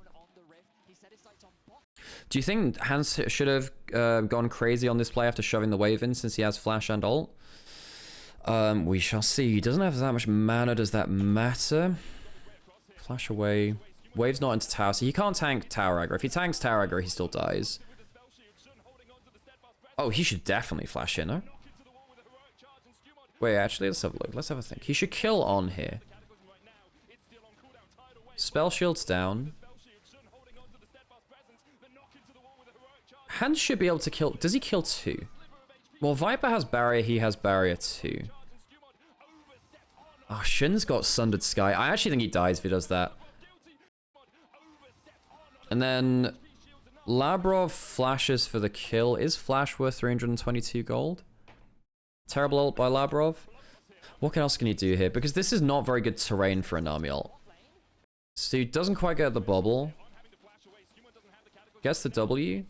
Do you think Hans should have gone crazy on this play after shoving the wave in, since he has flash and ult? We shall see. He doesn't have that much mana. Does that matter? Flash away. Wave's not into tower, so he can't tank tower aggro. If he tanks tower aggro, he still dies. Oh, he should definitely flash in, no? Wait, actually, let's have a look. Let's have a think. He should kill on here. Spell shield's down. Hans should be able to kill... Does he kill 2? Well, Viper has barrier, he has barrier 2. Oh, Shin's got Sundered Sky. I actually think he dies if he does that. And then Labrov flashes for the kill. Is flash worth 322 gold? Terrible ult by Labrov. What else can he do here? Because this is not very good terrain for a Nami ult. So he doesn't quite get the bubble. Gets the W.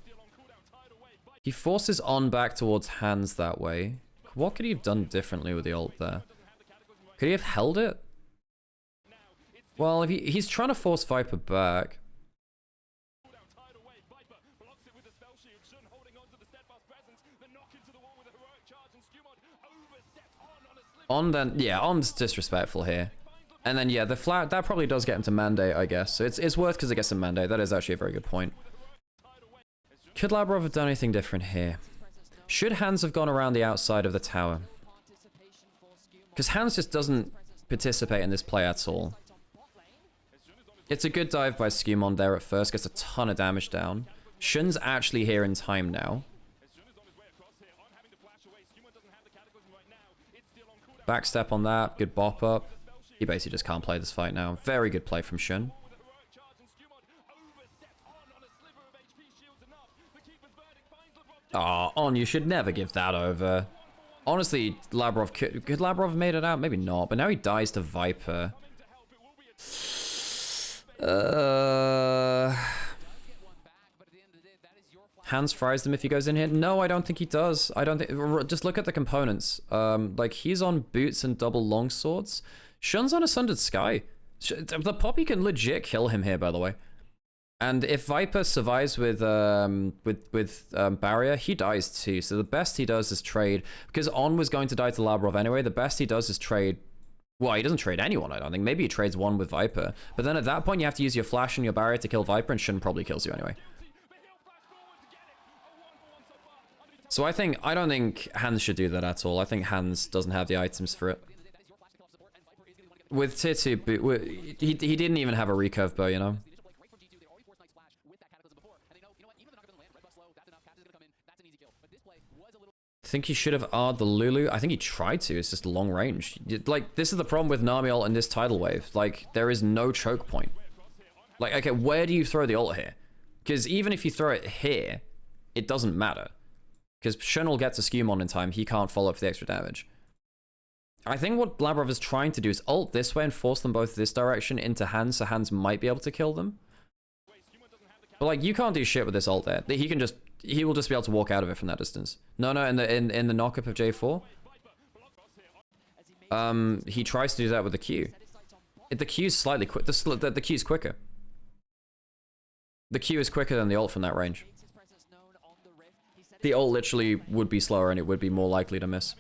He forces on back towards Hans that way. What could he have done differently with the ult there? Could he have held it? Well, if he's trying to force Viper back. On then, yeah, On's disrespectful here. And then, yeah, the flat, that probably does get him to mandate, I guess. So it's worth because it gets him mandate. That is actually a very good point. Could Labrov have done anything different here? Should Hans have gone around the outside of the tower? Because Hans just doesn't participate in this play at all. It's a good dive by Skumon there at first, gets a ton of damage down. Shun's actually here in time now. Backstep on that, good bop up. He basically just can't play this fight now. Very good play from Shun. Aw, On, you should never give that over. Honestly, Labrov could Labrov have made it out? Maybe not, but now he dies to Viper. Hans fries them if he goes in here. No, I don't think he does. I don't think. Just look at the components. Like he's on boots and double longswords. Shun's on a Sundered Sky. The Poppy can legit kill him here, by the way. And if Viper survives with barrier, he dies too. So the best he does is trade, because On was going to die to Labrov anyway. The best he does is trade. Well, he doesn't trade anyone, I don't think. Maybe he trades one with Viper. But then at that point, you have to use your flash and your barrier to kill Viper, and Shun probably kills you anyway. So I don't think Hans should do that at all. I think Hans doesn't have the items for it. With tier 2, he didn't even have a recurve bow, you know? I think he should have R'd the Lulu. I think he tried to. It's just long range. Like, this is the problem with Nami ult in this tidal wave. Like, there is no choke point. Like, okay, where do you throw the ult here? Because even if you throw it here, it doesn't matter. Because Shun will get to Skumon in time. He can't follow up for the extra damage. I think what Labrov is trying to do is ult this way and force them both this direction into Hans, so Hans might be able to kill them. But like, you can't do shit with this ult there. He will just be able to walk out of it from that distance. No, in the knockup of J4, he tries to do that with the Q. The Q's slightly quick. The Q's quicker. The Q is quicker than the ult from that range. The ult literally would be slower and it would be more likely to miss.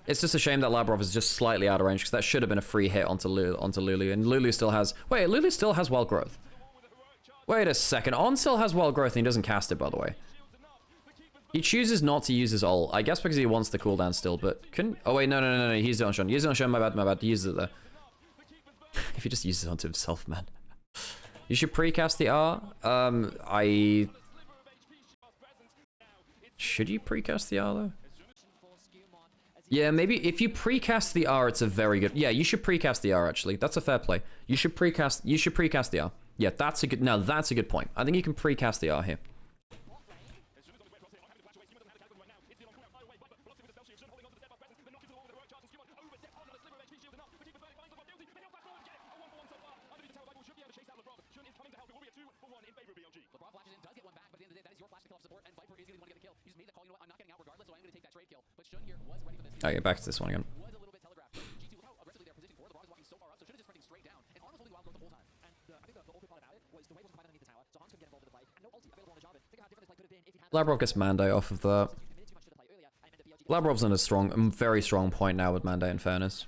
It's just a shame that Labrov is just slightly out of range, because that should have been a free hit onto Lulu. And Lulu still has... Wait, Lulu still has wild growth. Wait a second. On still has wild growth and he doesn't cast it, by the way. He chooses not to use his ult. I guess because he wants the cooldown still, but couldn't... Oh wait, no. He's on Shun. He's on Shun, my bad. He uses it there. If he just uses it onto himself, man. You should precast the R. Should you precast the R, though? Yeah, maybe if you precast the R, it's a very good... Yeah, you should precast the R, actually. That's a fair play. You should precast the R. Yeah, that's a good... Now, that's a good point. I think you can precast the R here. Okay, back to this one again. Labrov gets Mande off of that. Labrov's in a very strong point now with Mande, in fairness.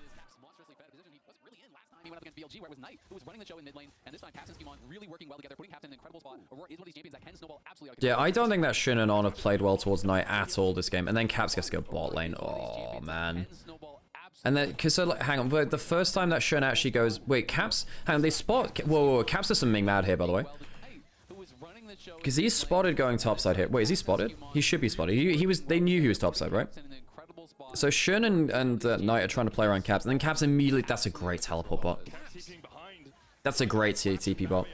BLG, where it was Knight who was running the show in mid lane, and this time Captain Skumon really working well together, putting Captain in an incredible spot. Aurora is one of these champions that can snowball absolutely. Yeah, I don't think that Shun and On have played well towards Knight at all this game, and then Caps gets to go bot lane. Oh man. And then, so like, hang on, the first time that Shun actually goes, wait, Caps, hang on, they spot, whoa, Caps does something mad here, by the way. Because he's spotted going topside here. Wait, is he spotted? He should be spotted. They knew he was topside, right? So Shun and Knight are trying to play around Caps, and then Caps immediately... That's a great teleport bot. That's a great TP bot.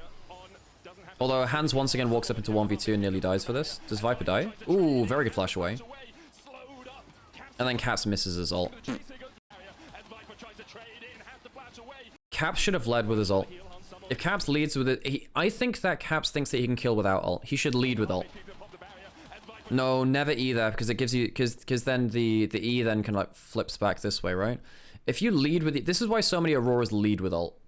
Although Hans once again walks up into 1v2 and nearly dies for this. Does Viper die? Ooh, very good flash away. And then Caps misses his ult. Caps should have led with his ult. If Caps leads with it... I think that Caps thinks that he can kill without ult. He should lead with ult. No, never E there, because it gives you... Because then the E then can, like, flips back this way, right? If you lead with it... This is why so many Auroras lead with ult.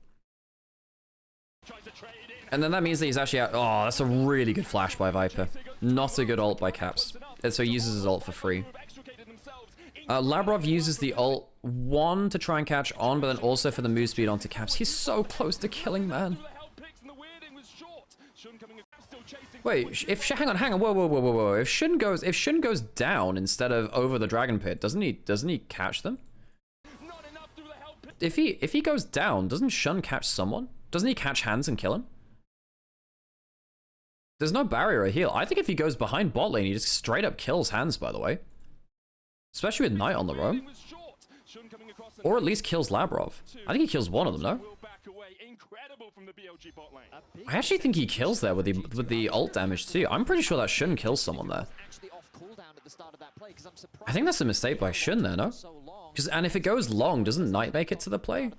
And then that means that he's actually out... Oh, that's a really good flash by Viper. Not a good ult by Caps. And so he uses his ult for free. Labrov uses the ult... one, to try and catch on, but then also for the move speed onto Caps. He's so close to killing, man. Wait, hang on, whoa. If Shun goes down instead of over the Dragon Pit, doesn't he catch them? If he goes down, doesn't Shun catch someone? Doesn't he catch Hands and kill him? There's no barrier or heal. I think if he goes behind bot lane, he just straight up kills Hands, by the way. Especially with Knight on the roam. Or at least kills Labrov. I think he kills one of them, no? I actually think he kills there with the ult damage too. I'm pretty sure that Shun kills someone there. I think that's a mistake by Shun there, no? And if it goes long, doesn't Knight make it to the play?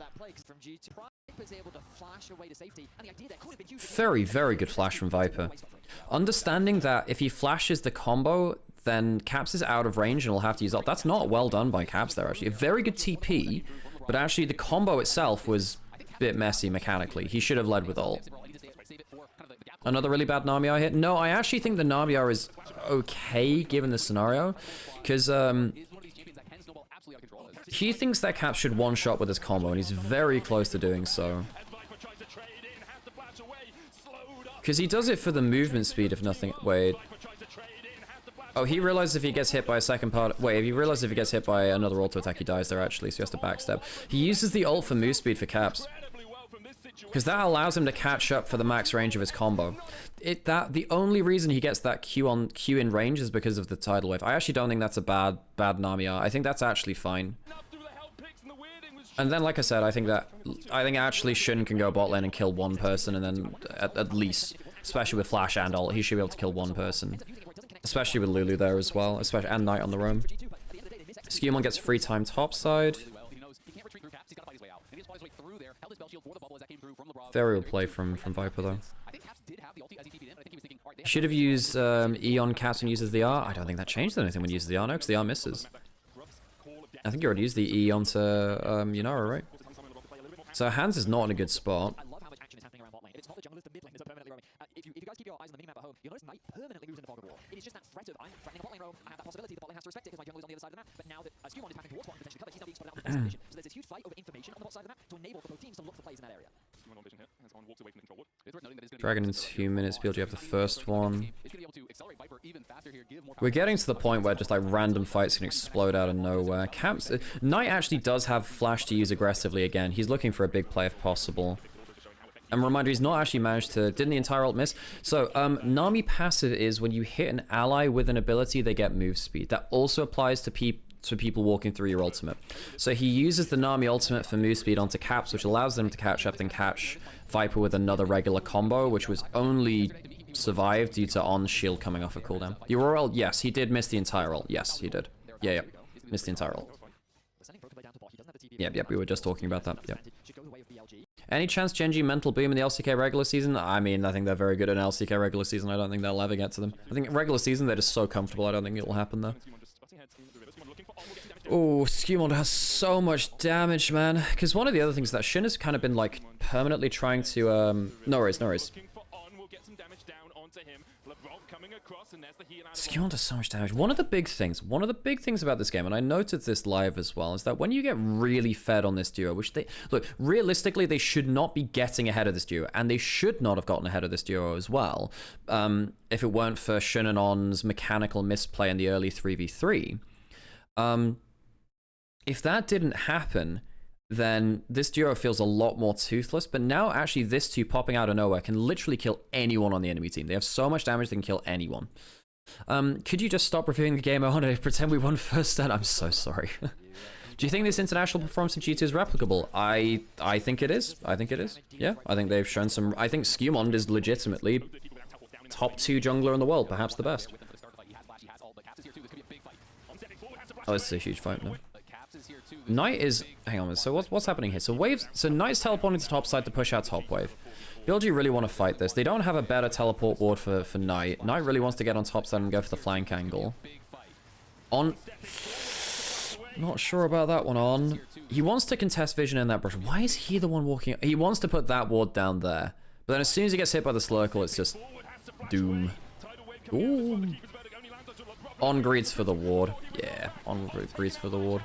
Very, very good flash from Viper. Understanding that if he flashes the combo, then Caps is out of range and will have to use ult. That's not well done by Caps there, actually. A very good TP, but actually the combo itself was a bit messy mechanically. He should have led with ult. Another really bad Namiar hit? No, I actually think the Namiar is okay given the scenario, because he thinks that Caps should one-shot with his combo, and he's very close to doing so. Because he does it for the movement speed, if nothing. Wait. Oh, he realizes if he gets hit by a second part. Wait, if he realizes if he gets hit by another auto attack, he dies there actually, so he has to backstab. He uses the ult for move speed for Caps, because that allows him to catch up for the max range of his combo. The only reason he gets that Q in range is because of the tidal wave. I actually don't think that's a bad Namiar. I think that's actually fine. And then, like I said, I think actually Shun can go bot lane and kill one person, and then at least, especially with flash and ult, he should be able to kill one person. Especially with Lulu there as well, and Knight on the roam. Skewmon gets free time topside. Very well play from Viper though. Should have used E on Caps and uses the R. I don't think that changed anything when he uses the R, no, because the R misses. I think you already used the E onto Yunara, right? So Hands is not in a good spot. If you guys keep your eyes on the minimap at home, you'll notice Knight permanently moves into fog of war. It is just that threat of, I'm threatening a bot lane roam, I have that possibility, the bot lane has to respect it because my jungle is on the other side of the map. But now that Skewmon is packing towards bot and potentially covered, he's now being spotted out of the position. So there's this huge fight over information on the bot side of the map to enable for both teams to look for plays in that area. Dragon in 2 minutes, BLG have the first one. We're getting to the point where just like random fights can explode out of nowhere. Knight actually does have flash to use aggressively again. He's looking for a big play if possible. And reminder, he's not actually managed to... Didn't the entire ult miss? So, Nami passive is when you hit an ally with an ability, they get move speed. That also applies to people walking through your ultimate. So he uses the Nami ultimate for move speed onto Caps, which allows them to catch up and catch Viper with another regular combo, which was only survived due to on shield coming off a cooldown. Your ult, yes, he did miss the entire ult. Yes, he did. Yeah. Missed the entire ult. Yep, we were just talking about that. Yep. Any chance GENG mental boom in the LCK regular season? I mean, I think they're very good in LCK regular season. I don't think they'll ever get to them. I think regular season, they're just so comfortable. I don't think it'll happen, though. Oh, Skewmon has so much damage, man. Because one of the other things that Shin has kind of been, like, permanently trying to, No worries. Skewmon does so much damage. One of the big things about this game, and I noted this live as well, is that when you get really fed on this duo, which look, realistically, they should not be getting ahead of this duo, and they should not have gotten ahead of this duo as well, if it weren't for Shun and On's mechanical misplay in the early 3v3. If that didn't happen, then this duo feels a lot more toothless, but now actually this two popping out of nowhere can literally kill anyone on the enemy team. They have so much damage they can kill anyone. Could you just stop reviewing the game? I want to pretend we won first stand. I'm so sorry. Do you think this international performance in G2 is replicable? I think it is. Yeah, I think they've shown some... I think Skewmon is legitimately top 2 jungler in the world, perhaps the best. Oh, this is a huge fight, no? Knight is... Hang on, so what's happening here? So Waves... So Knight's teleporting to top side to push out top wave. BLG really want to fight this. They don't have a better teleport ward for Knight. Knight really wants to get on top side and go for the flank angle. On... Not sure about that one, On. He wants to contest vision in that brush. Why is he the one walking... He wants to put that ward down there. But then as soon as he gets hit by the Slurkle, it's just... doom. Ooh. On greets for the ward. Yeah, on greets for the ward.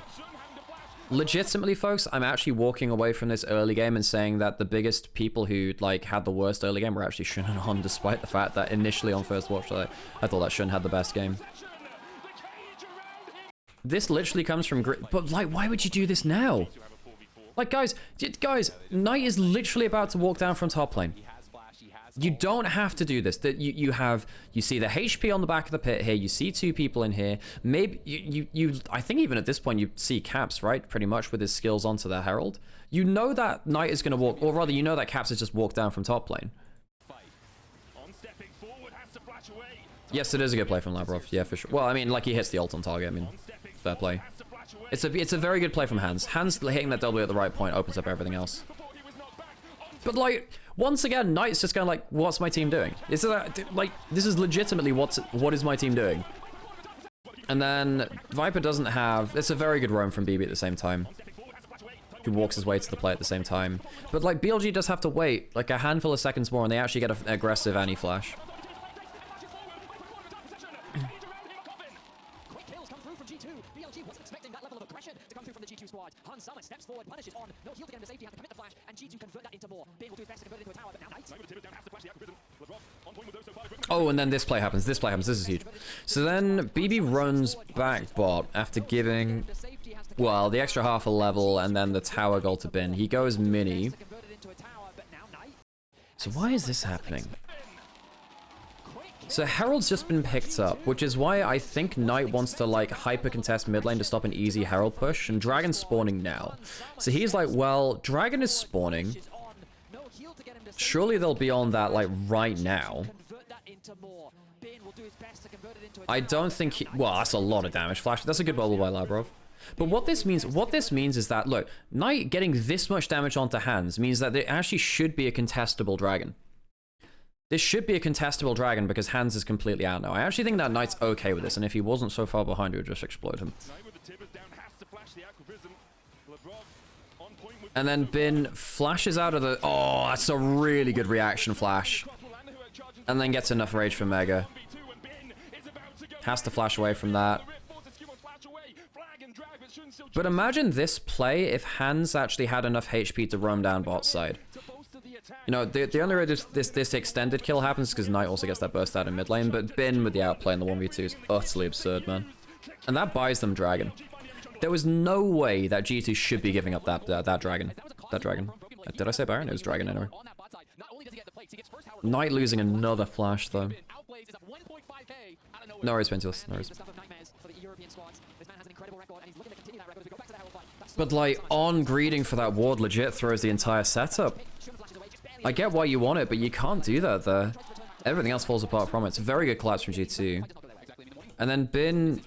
legitimately, folks, I'm actually walking away from this early game and saying that the biggest people who, like, had the worst early game were actually Shun and On, despite the fact that initially on first watch, I thought that Shun had the best game. This literally comes from but, like, why would you do this now? Like, guys, Knight is literally about to walk down from top lane. You don't have to do this. That you see the HP on the back of the pit here. You see two people in here. Maybe you I think even at this point you see Caps, right? Pretty much with his skills onto the Herald. You know that Knight is going to walk, or rather, you know that Caps has just walked down from top lane. Yes, it is a good play from Lavrov. Yeah, for sure. Well, I mean, like, he hits the ult on target. I mean, fair play. It's a very good play from Hans. Hans hitting that W at the right point opens up everything else. But, like, once again, Knight's just going like, what's my team doing? This is legitimately what is my team doing? And then Viper doesn't have... It's a very good roam from BB at the same time. Who walks his way to the play at the same time. But, like, BLG does have to wait, like, a handful of seconds more, and they actually get an aggressive anti-flash. Quick kills come through from G2. BLG wasn't expecting that level of aggression to come through from the G2 squad. Hans Summer steps forward, punishes On. No heal to get him to safety, has to commit the flash, and G2 convert that into more. Bin will do his best to convert it into a tower, but now Knight. Oh, and then this play happens. This is huge. So then BB runs back bot after giving, well, the extra half a level and then the tower goal to Bin. He goes mini. So why is this happening? So Herald's just been picked up, which is why I think Knight wants to, like, hyper contest mid lane to stop an easy Herald push, and Dragon's spawning now. So he's like, well, Dragon is spawning. Surely they'll be on that, like, right now. I don't think he... Well, that's a lot of damage. Flash. That's a good bubble by Lavrov. But what this means is that, look, Knight getting this much damage onto Hans means that there actually should be a contestable Dragon. This should be a contestable Dragon because Hans is completely out now. I actually think that Knight's okay with this, and if he wasn't so far behind, he would just explode him. And then Bin flashes out of the... Oh, that's a really good reaction flash. And then gets enough rage for Mega. Has to flash away from that. But imagine this play if Hans actually had enough HP to roam down bot side. You know, the only way this extended kill happens is because Knight also gets that burst out in mid lane, but Bin with the outplay in the 1v2 is utterly absurd, man. And that buys them Dragon. There was no way that G2 should be giving up that Dragon. That Dragon. Did I say Baron? It was Dragon anyway. Knight losing another flash, though. No worries, Pentilus. No worries. But, like, On greeting for that ward legit throws the entire setup. I get why you want it, but you can't do that there. Everything else falls apart from it. It's a very good collapse from G2. And then Bin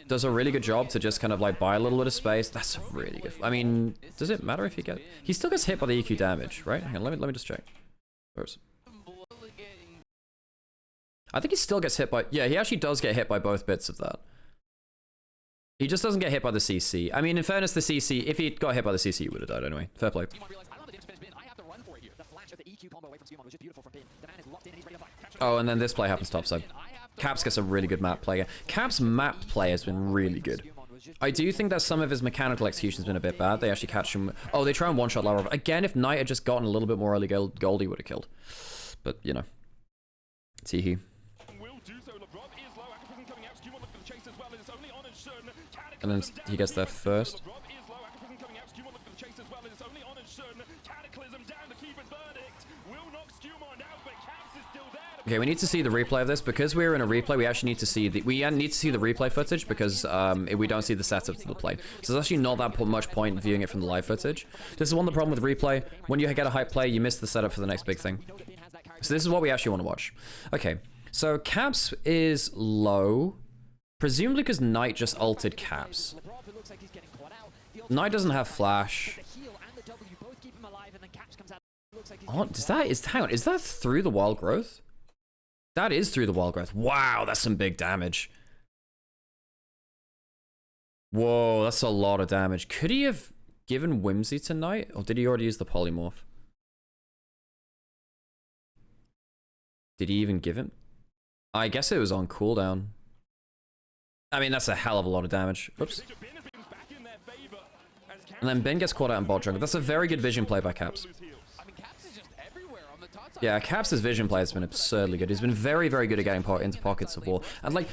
does a really good job to just kind of, like, buy a little bit of space. That's really good. I mean, does it matter if he gets... He still gets hit by the EQ damage, right? Hang on, let me just check. Oops. I think he still gets hit by... Yeah, he actually does get hit by both bits of that. He just doesn't get hit by the CC. I mean, in fairness, the CC, if he got hit by the CC, he would have died anyway. Fair play. Oh, and then this play happens topside. Caps gets a really good map play. Caps' map play has been really good. I do think that some of his mechanical execution has been a bit bad. They actually catch him... Oh, they try and one-shot Lavrov. Again, if Knight had just gotten a little bit more early gold, he would have killed. But, you know. Teehee. And then he gets there first. Okay, we need to see the replay of this. Because we're in a replay, we actually need to see the replay footage because we don't see the setup to the play. So there's actually not that much point in viewing it from the live footage. This is one of the problems with replay. When you get a hype play, you miss the setup for the next big thing. So this is what we actually want to watch. Okay, so Caps is low. Presumably because Knight just ulted Caps. Knight doesn't have flash. Oh, hang on, is that through the wild growth? That is through the wild growth. Wow, that's some big damage. Whoa, that's a lot of damage. Could he have given Whimsy to Knight? Or did he already use the polymorph? Did he even give him? I guess it was on cooldown. I mean, that's a hell of a lot of damage. Oops. And then Bin gets caught out in bot jungle. That's a very good vision play by Caps. I mean, Caps is just everywhere on the top side. Yeah, Caps' vision play has been absurdly good. He's been very, very good at getting into pockets of war. And like,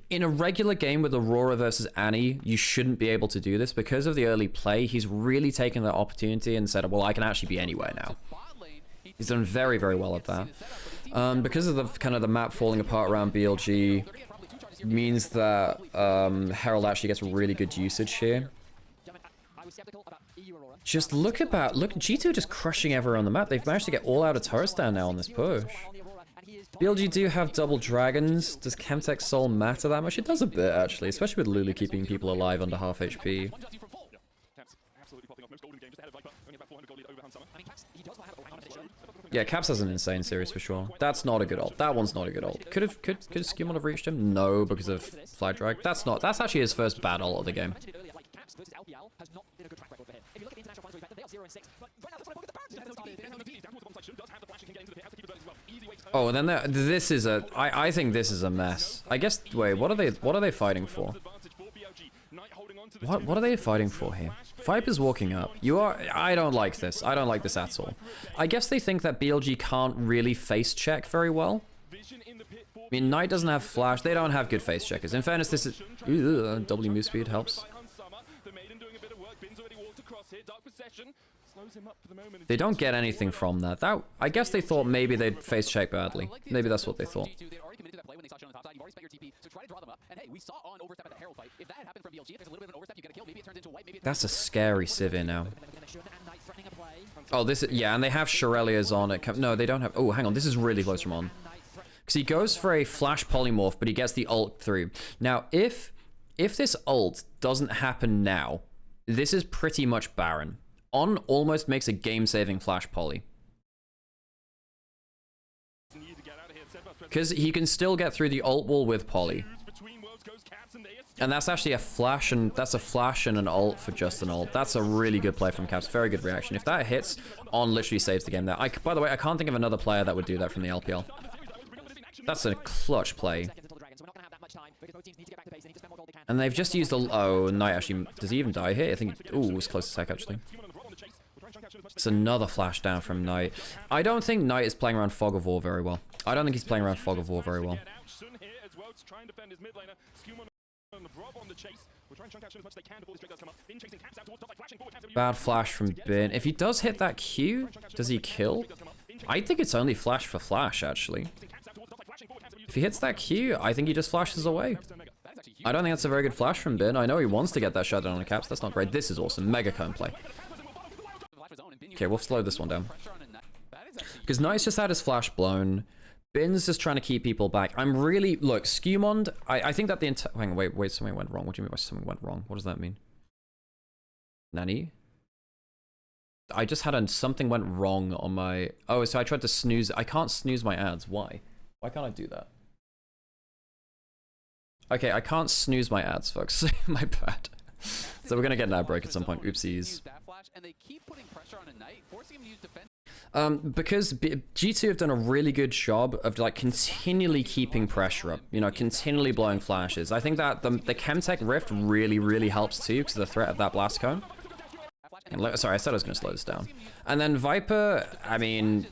in a regular game with Aurora versus Annie, you shouldn't be able to do this. Because of the early play, he's really taken that opportunity and said, well, I can actually be anywhere now. He's done very, very well at that. Because of the kind of the map falling apart around BLG, means that Herald actually gets really good usage here. Just look G2 just crushing everywhere on the map. They've managed to get all out of turrets down now on this push. BLG do have double dragons. Does Chemtech Soul matter that much? It does a bit, actually, especially with Lulu keeping people alive under half HP. Yeah, Caps has an insane series for sure. That's not a good ult. That one's not a good ult. Could Skewmon have reached him? No, because of Flag Drag. That's actually his first bad ult of the game. Versus LPL has not been a good track record for him. If you look at the international finals, they are 0-6. But right now, that's what I Oh, and then this is a. I think this is a mess. I guess. Wait, what are they fighting for? What are they fighting for here? Viper's walking up. I don't like this. I don't like this at all. I guess they think that BLG can't really face check very well. I mean, Knight doesn't have flash. They don't have good face checkers. In fairness, this is... W move speed helps. They don't get anything from that. I guess they thought maybe they'd face check badly. Maybe that's what they thought. That's a scary Sivir now. Oh, this is... Yeah, and they have Shirelia's on it. No, they don't have... Oh, hang on. This is really close from on. Because he goes for a flash polymorph, but he gets the ult through. Now, if this ult doesn't happen now, this is pretty much barren. On almost makes a game-saving flash poly. Because he can still get through the ult wall with poly. And that's actually a flash, and that's a flash and an ult for just an ult. That's a really good play from Caps. Very good reaction. If that hits, On literally saves the game there. By the way, I can't think of another player that would do that from the LPL. That's a clutch play. And they've just used the... Oh, Knight actually... Does he even die here? I think... Ooh, it was close as heck, actually. It's another flash down from Knight. I don't think Knight is playing around Fog of War very well. I don't think he's playing around Fog of War very well. Bad flash from Bin. If he does hit that Q, does he kill? I think it's only flash for flash, actually. If he hits that Q, I think he just flashes away. I don't think that's a very good flash from Bin. I know he wants to get that shutdown on Caps. That's not great. This is awesome. Mega cone play. Okay, we'll slow this one down. Because Knight's just had his flash blown. Bin's just trying to keep people back. I'm really... Look, Skewmond, I think that the entire... Hang on, wait, something went wrong. What do you mean by something went wrong? What does that mean? Nani? I just had something went wrong on my... Oh, so I tried to snooze... I can't snooze my ads. Why? Why can't I do that? Okay, I can't snooze my ads, folks. My bad. So we're gonna get an ad break at some point. Oopsies. Because G2 have done a really good job of like continually keeping pressure up, you know, continually blowing flashes. I think that the Chemtech Rift really helps too because of the threat of that blast cone. And, sorry, I said I was going to slow this down. And then Viper, I mean,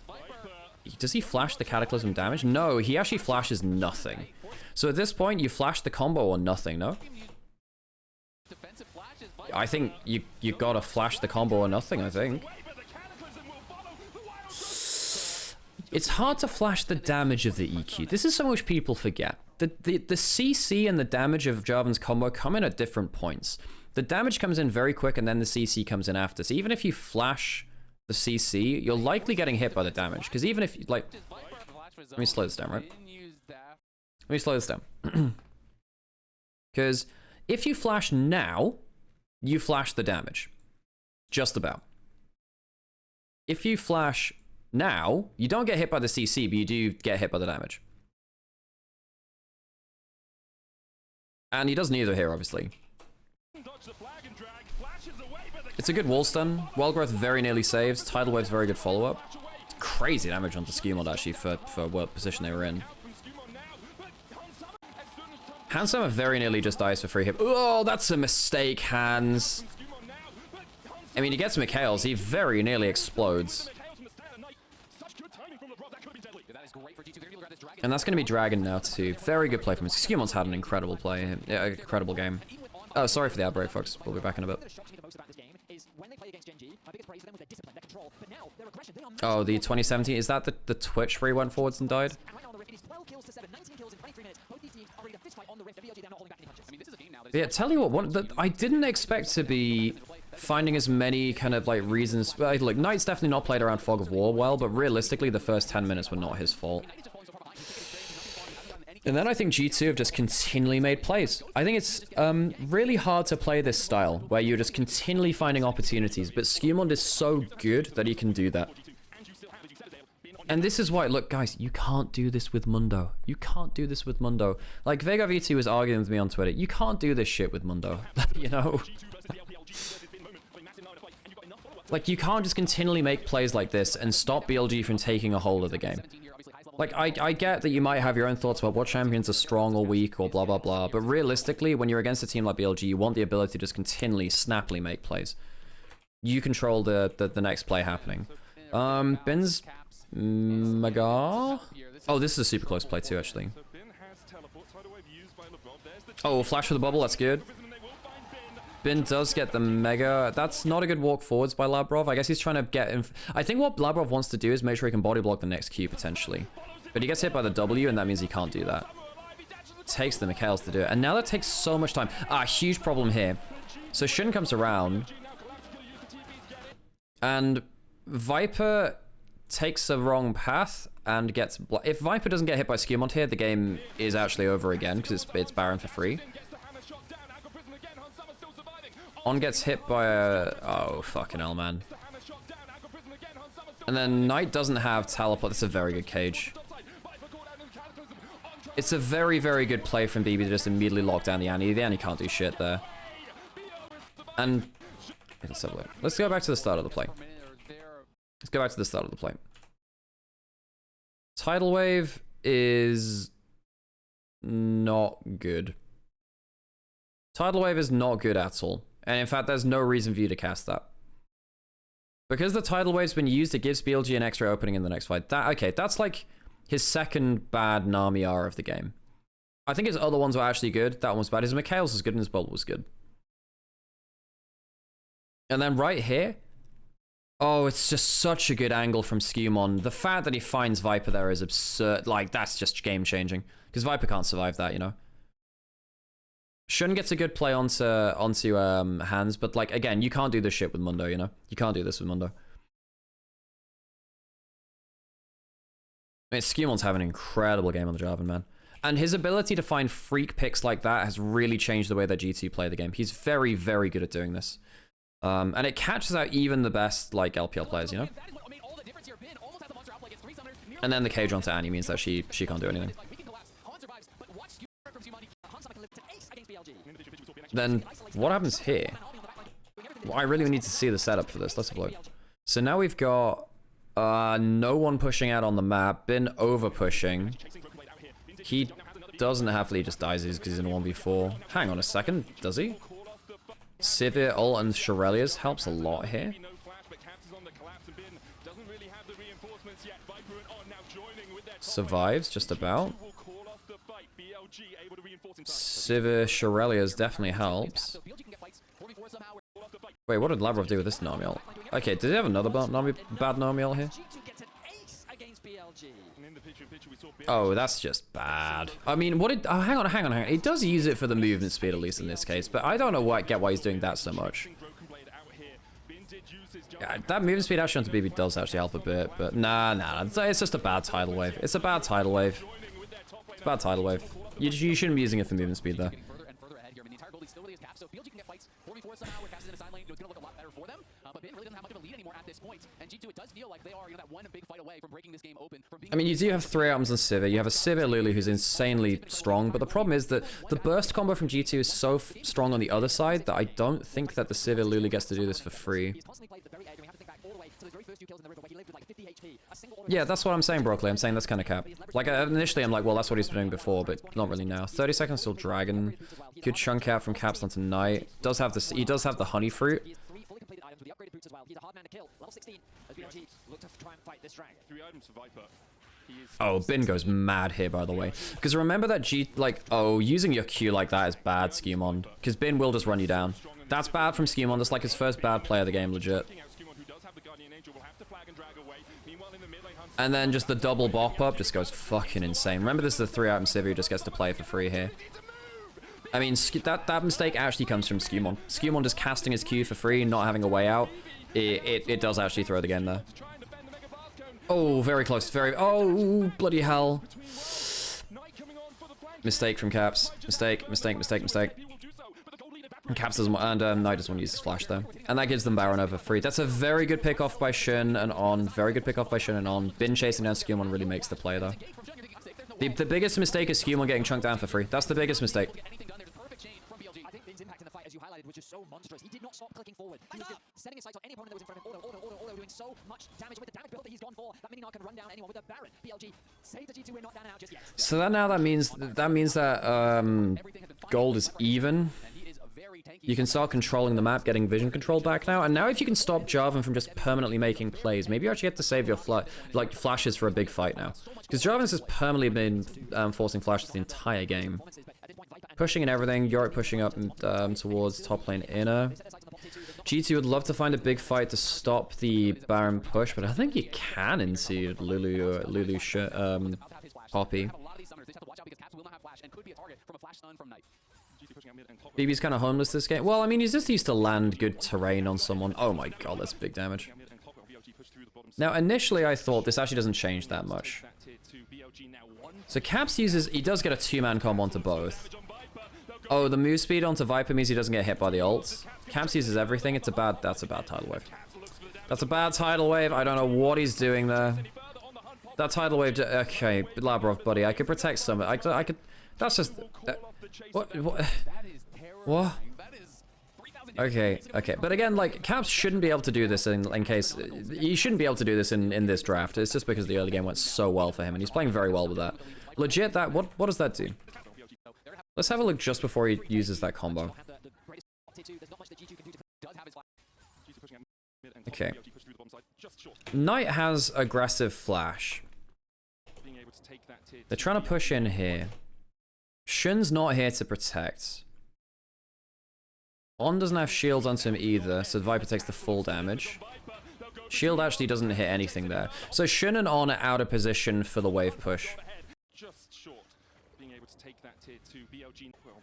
does he flash the Cataclysm damage? No, he actually flashes nothing. So at this point, you flash the combo or nothing, no? I think you gotta flash the combo or nothing, I think. It's hard to flash the damage of the EQ. This is something which people forget. The CC and the damage of Jarvan's combo come in at different points. The damage comes in very quick and then the CC comes in after. So even if you flash the CC, you're likely getting hit by the damage. Because even if, like... Let me slow this down, right? Let me slow this down. Because if you flash now, you flash the damage. Just about. If you flash now, you don't get hit by the CC, but you do get hit by the damage. And he does neither here, obviously. It's a good wall stun. Wild Growth very nearly saves. Tidal Wave's very good follow-up. Crazy damage onto Skewmond, actually, for what position they were in. Handsome very nearly just dies for free hit. Oh, that's a mistake, Hans. I mean, he gets Mikhail's, he very nearly explodes. And that's going to be Dragon now, too. Very good play from him. Scumon's had an incredible play. Yeah, incredible game. Oh, sorry for the outbreak, folks. We'll be back in a bit. Oh, the 2017. Is that the Twitch where he went forwards and died? Yeah, tell you what I didn't expect to be finding as many kind of like reasons. Look, Knight's definitely not played around Fog of War well, but realistically, the first 10 minutes were not his fault. And then I think G2 have just continually made plays. I think it's really hard to play this style, where you're just continually finding opportunities, but Scumond is so good that he can do that. And this is why, look, guys, you can't do this with Mundo. You can't do this with Mundo. Like, Vega V2 was arguing with me on Twitter. You can't do this shit with Mundo, you know? Like, you can't just continually make plays like this and stop BLG from taking a hold of the game. Like, I get that you might have your own thoughts about what champions are strong or weak or blah, blah, blah. But realistically, when you're against a team like BLG, you want the ability to just continually, snappily make plays. You control the next play happening. Bin's... Magar? Oh, this is a super close play too, actually. Oh, flash for the bubble, that's good. Bin does get the Mega. That's not a good walk forwards by Labrov. I guess he's trying to get in. I think what Labrov wants to do is make sure he can body block the next Q, potentially. But he gets hit by the W, and that means he can't do that. Takes the Mikhails to do it. And now that takes so much time. Huge problem here. So Shun comes around. And Viper takes a wrong path and gets... If Viper doesn't get hit by Scumond here, the game is actually over again, because it's Baron for free. On gets hit by a... Oh, fucking hell, man. And then Knight doesn't have teleport. That's a very good cage. It's a very, very good play from BB to just immediately lock down the Annie. The Annie can't do shit there. And... Let's go back to the start of the play. Let's go back to the start of the play. Tidal Wave is not good. Tidal Wave is not good at all. And in fact, there's no reason for you to cast that. Because the Tidal Wave's been used, it gives BLG an extra opening in the next fight. Okay, that's like his second bad Nami R of the game. I think his other ones were actually good. That one was bad. His Mikhail's was good and his bubble was good. And then right here... Oh, it's just such a good angle from Scumond. The fact that he finds Viper there is absurd. Like, that's just game-changing. Because Viper can't survive that, you know? Shun gets a good play onto hands, but, like, again, you can't do this shit with Mundo, you know? You can't do this with Mundo. I mean, Scumond's having an incredible game on the Jarvan, man. And his ability to find freak picks like that has really changed the way that G2 play the game. He's very, very good at doing this. And it catches out even the best, like, LPL players, you know? And then the cage onto Annie means that she can't do anything. Then, what happens here? Well, I really need to see the setup for this. Let's have a look. So now we've got no one pushing out on the map. Bin over-pushing. He doesn't have to, he just dies because he's in a 1v4. Hang on a second, does he? Sivir, ult, and Shurelia's helps a lot here. Survives, just about. Sivir, Shurelia's definitely helps. Wait, what did Labrov do with this Nami ult? Okay, did he have another bad Nami ult here? Oh, that's just bad. I mean, what did... Oh, hang on. He does use it for the movement speed, at least in this case, but I don't know get why he's doing that so much. Yeah, that movement speed actually onto BB does actually help a bit, but nah. It's just a bad tidal wave. It's a bad tidal wave. It's a bad tidal wave. You shouldn't be using it for movement speed, though. I mean, you do have 3 items on Sivir. You have a Sivir Lulu who's insanely strong, but the problem is that the burst combo from G2 is so strong on the other side that I don't think that the Sivir Lulu gets to do this for free. Yeah, that's what I'm saying, Broccoli. I'm saying that's kind of cap. Like, initially I'm like, well, that's what he's been doing before, but not really now. 30 seconds till Dragon. Good chunk out from Caps onto Knight. He does have the honey fruit. bout as well. He's a hard man to kill. Level 16 as BLG look to try and fight this drag. 3 items for Viper. Oh, Bin goes mad here, by the way. Because remember that using your Q like that is bad, Skewmon. Because Bin will just run you down. That's bad from Skewmon. That's like his first bad play of the game, legit. And then just the double bop up just goes fucking insane. Remember, this is a 3-item Civ who just gets to play for free here. I mean, that mistake actually comes from Skewmon. Skewmon just casting his Q for free, not having a way out. It does actually throw the game there. Oh, very close. Oh, bloody hell. Mistake from Caps. Mistake. And Caps doesn't want, and Knight doesn't want to use his flash though. And that gives them Baron over free. That's a very good pick off by Shin and On. Very good pick off by Shin and On. Bin chasing down Skewmon really makes the play though. The biggest mistake is Skewmon getting chunked down for free. That's the biggest mistake. I think Bin's impact in the fight, as you highlighted, was just so monstrous. He did not stop clicking forward. He was just setting his sights on any opponent that was in front of him. Auto, doing so much damage with the damage build that he's gone for. That mini-narc can run down anyone with a Baron. BLG, save the G2, we're not down out just yet. So that means that gold is even. You can start controlling the map, getting vision control back now. And now if you can stop Jarvan from just permanently making plays, maybe you actually have to save your flashes for a big fight now. Because Jarvan's has permanently been forcing flashes the entire game. Pushing and everything, Yorick pushing up towards top lane inner. G2 would love to find a big fight to stop the Baron push, but I think you can into Lulu Poppy. BB's kind of homeless this game. Well, I mean, he's just used to land good terrain on someone. Oh my god, that's big damage. Now, initially I thought this actually doesn't change that much. So Caps uses, he does get a 2-man combo onto both. Oh, the move speed onto Viper means he doesn't get hit by the ults. Caps uses everything. That's a bad tidal wave. That's a bad tidal wave. I don't know what he's doing there. That tidal wave, okay, Labrov, buddy, I could protect some. I could, that's just, what? Okay, but again, like, Caps shouldn't be able to do this in case, he shouldn't be able to do this in this draft. It's just because the early game went so well for him, and he's playing very well with that. Legit, what does that do? Let's have a look just before he uses that combo. Okay. Knight has aggressive flash. They're trying to push in here. Shun's not here to protect. On doesn't have shields onto him either, so Viper takes the full damage. Shield actually doesn't hit anything there. So Shun and On are out of position for the wave push.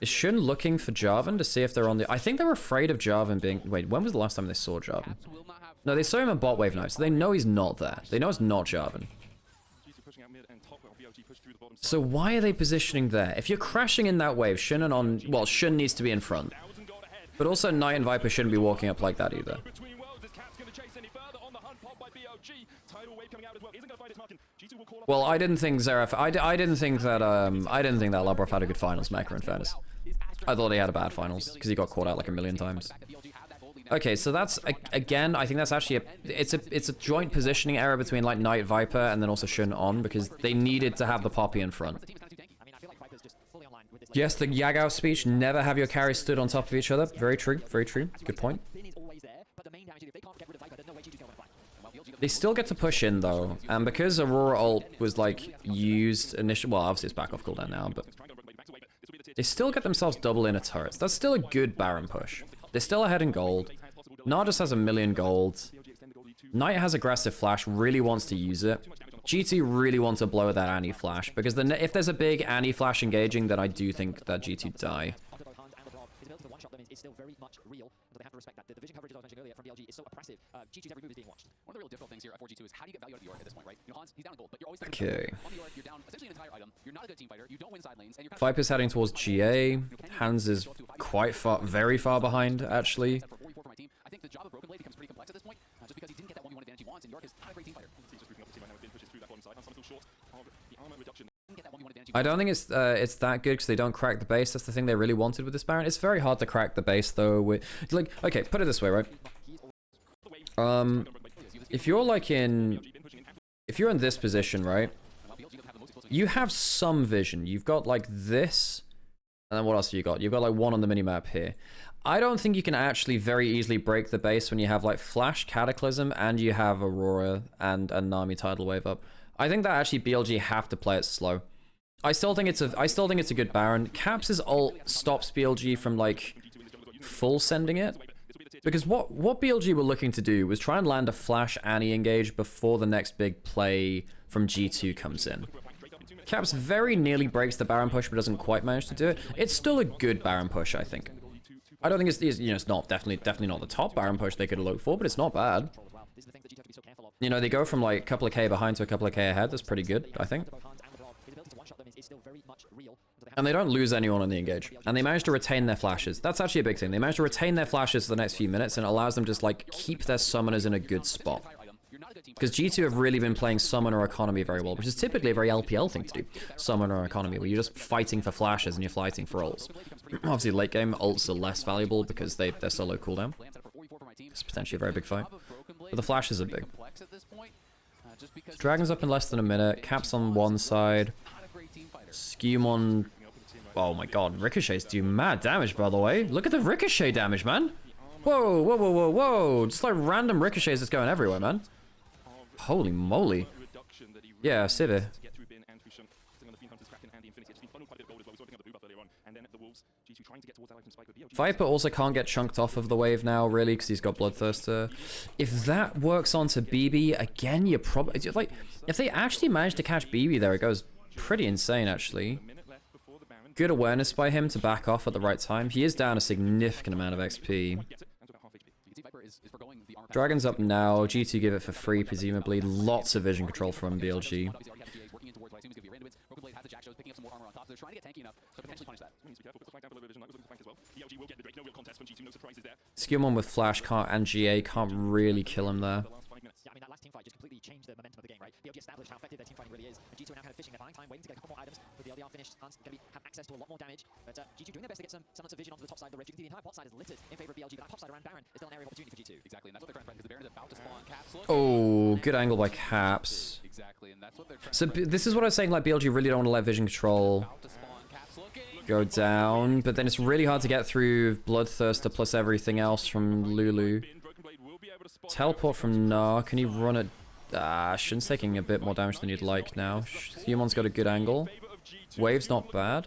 Is Shun looking for Jarvan to see if they're on the... I think they're afraid of Jarvan being... Wait, when was the last time they saw Jarvan? No, they saw him in bot wave now, so they know he's not there. They know it's not Jarvan. So why are they positioning there? If you're crashing in that wave, Shun and On... Well, Shun needs to be in front. But also Knight and Viper shouldn't be walking up like that either. Well, I didn't think Xerath... I didn't think that Labrov had a good finals mecha, in fairness. I thought he had a bad finals, because he got caught out like a million times. Okay, so that's, again, I think that's actually it's a joint positioning error between, like, Knight, Viper, and then also Shun On, because they needed to have the Poppy in front. Yes, the Yagao speech, never have your carries stood on top of each other. Very true, very true. Good point. They still get to push in, though, and because Aurora ult was, like, used initially... Well, obviously it's back off cooldown now, but... They still get themselves double inner turrets. That's still a good Baron push. They're still ahead in gold. Nar just has 1,000,000 gold. Knight has aggressive flash, really wants to use it. G2 really want to blow that anti-flash, because then if there's a big anti-flash engaging, then I do think that G2 die. Is still very much real, but they have to respect that. The vision coverage, as I was mentioning earlier, from BLG is so oppressive. G2's every move is being watched. One of the real difficult things here at 4G2 is how do you get value out of the Yorick at this point, right? You know, Hans, he's down in gold, but you're always okay. On the Yorick, you're down essentially an entire item. You're not a good team fighter. You don't win side lanes. And you're Viper's heading towards GA. Hans is quite far, very far behind, actually. I think the job of Broken Blade becomes pretty complex at this point, just because he didn't get that 1v1 advantage he wants, and Yorick is not a great team fighter. He's just ripping up the team right now and pushes through that bottom side. Hans still short of the armor reduction. I don't think it's that good because they don't crack the base. That's the thing they really wanted with this Baron. It's very hard to crack the base though. With like, okay, put it this way, right? If you're like if you're in this position, right? You have some vision. You've got like this, and then what else have you got? You've got like one on the minimap here. I don't think you can actually very easily break the base when you have like Flash, Cataclysm, and you have Aurora and Nami Tidal Wave up. I think that actually BLG have to play it slow. I still think it's a good Baron. Caps' ult stops BLG from like full sending it. Because what BLG were looking to do was try and land a Flash Annie engage before the next big play from G2 comes in. Caps very nearly breaks the Baron push but doesn't quite manage to do it. It's still a good Baron push, I think. I don't think it's not definitely not the top Baron push they could have looked for, but it's not bad. You know, they go from like a couple of K behind to a couple of K ahead. That's pretty good, I think. And they don't lose anyone on the engage. And they manage to retain their flashes. That's actually a big thing. They manage to retain their flashes for the next few minutes, and it allows them to just like keep their summoners in a good spot. Because G2 have really been playing summoner economy very well, which is typically a very LPL thing to do. Summoner economy, where you're just fighting for flashes and you're fighting for ults. Obviously, late game, ults are less valuable because they're so low cooldown. It's potentially a very big fight. But the flashes are big. Dragon's up in less than a minute. Caps on one side. Skewmon... Oh my god, Ricochet's do mad damage, by the way. Look at the Ricochet damage, man. Whoa, whoa, whoa, whoa, whoa. Just like random Ricochets that's going everywhere, man. Holy moly. Yeah, Sivir. Viper also can't get chunked off of the wave now, really, because he's got Bloodthirster. If that works onto BB, again, you're probably... Like, if they actually manage to catch BB there, it goes pretty insane, actually. Good awareness by him to back off at the right time. He is down a significant amount of XP. Dragon's up now. G2 give it for free, presumably. Lots of vision control from BLG. Skillmon with Flash and GA can't really kill him there. Yeah, I mean, that last teamfight just completely changed the momentum of the game, right? BLG established how effective their teamfighting really is, and G2 are now kind of fishing, they're buying time, waiting to get a couple more items. With the LDR finished, Hans going to have access to a lot more damage, but G2 doing their best to get some semblance of vision onto the top side of the rift. You can see the entire bot side is littered in favor of BLG, but that top side around Baron is still an area of opportunity for G2. Exactly, and that's what they're trying to find, because the Baron is about to spawn. Caps Oh, good angle by Caps. Exactly, and that's what they're So this is what I was saying, like BLG really don't want to let vision control go down, but then it's really hard to get through Bloodthirster plus everything else from Lulu. Teleport from Nah, can he run it? Shin's taking a bit more damage than you'd like now. Humon's got a good angle. Wave's not bad.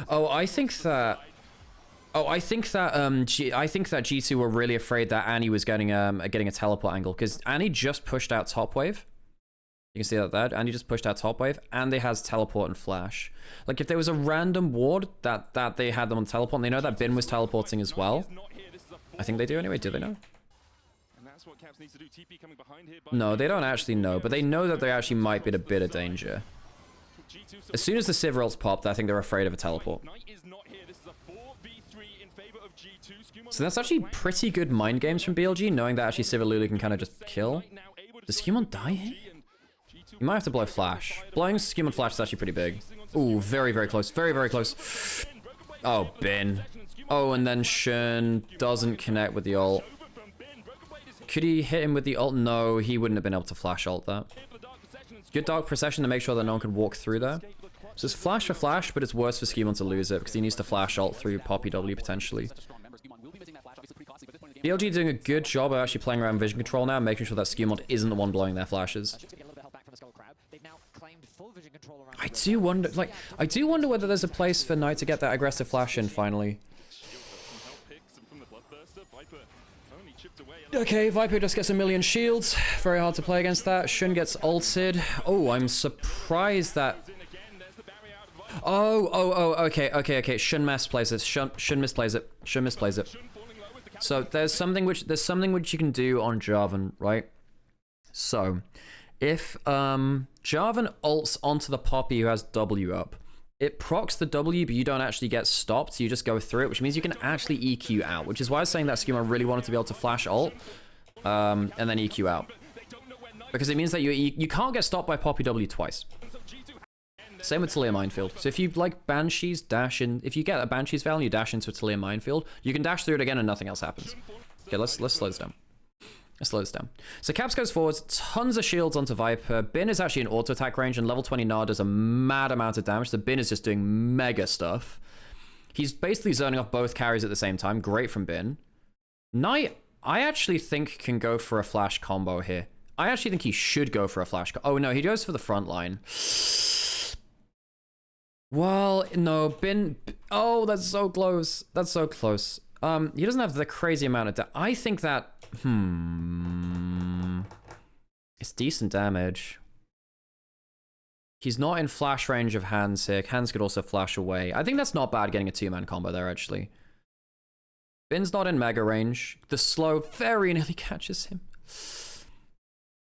Oh, I think that G2 were really afraid that Annie was getting a teleport angle, because Annie just pushed out top wave. You can see that there. Annie just pushed out top wave, and they has teleport and flash. Like if there was a random ward that they had them on teleport, and they know that Bin was teleporting as well. I think they do anyway. Do they know? No, they don't actually know, but they know that they actually might be in a bit of danger. As soon as the Sivir ults popped, I think they're afraid of a teleport. So that's actually pretty good mind games from BLG, knowing that actually Sivir Lulu can kind of just kill. Does Skewmon die here? You might have to blow Flash. Blowing Skewmon Flash is actually pretty big. Ooh, very, very close. Very, very close. Oh, Bin. Oh, and then Shin doesn't connect with the ult. Could he hit him with the ult? No, he wouldn't have been able to flash ult that. Good Dark Procession to make sure that no one could walk through there. So it's flash for flash, but it's worse for Skewmon to lose it because he needs to flash ult through Poppy W potentially. BLG doing a good job of actually playing around vision control now, making sure that Skewmon isn't the one blowing their flashes. I do wonder whether there's a place for Knight to get that aggressive flash in finally. Okay, Viper just gets a million shields. Very hard to play against that. Shun gets ulted. Oh, I'm surprised that... Okay. Shun misplays it. Shun misplays it. So there's something which you can do on Jarvan, right? So if Jarvan ults onto the Poppy who has W up, it procs the W, but you don't actually get stopped, so you just go through it, which means you can actually EQ out, which is why I was saying that Skewmon really wanted to be able to flash ult, and then EQ out. Because it means that you can't get stopped by Poppy W twice. Same with Talia Minefield. So if you like Banshees, dash in. If you get a Banshees Veil and you dash into a Talia Minefield, you can dash through it again and nothing else happens. Okay, let's slow this down. Let's slow this down. So Caps goes forwards, tons of shields onto Viper. Bin is actually in auto attack range, and level 20 Nard does a mad amount of damage. So Bin is just doing mega stuff. He's basically zoning off both carries at the same time. Great from Bin. Knight, I actually think can go for a flash combo here. I actually think he should go for a flash. Oh no, he goes for the front line. Well, no, Bin. Oh, that's so close. That's so close. He doesn't have the crazy amount of I think that. It's decent damage. He's not in flash range of Hans here. Hans could also flash away. I think that's not bad getting a two-man combo there, actually. Bin's not in mega range. The slow very nearly catches him.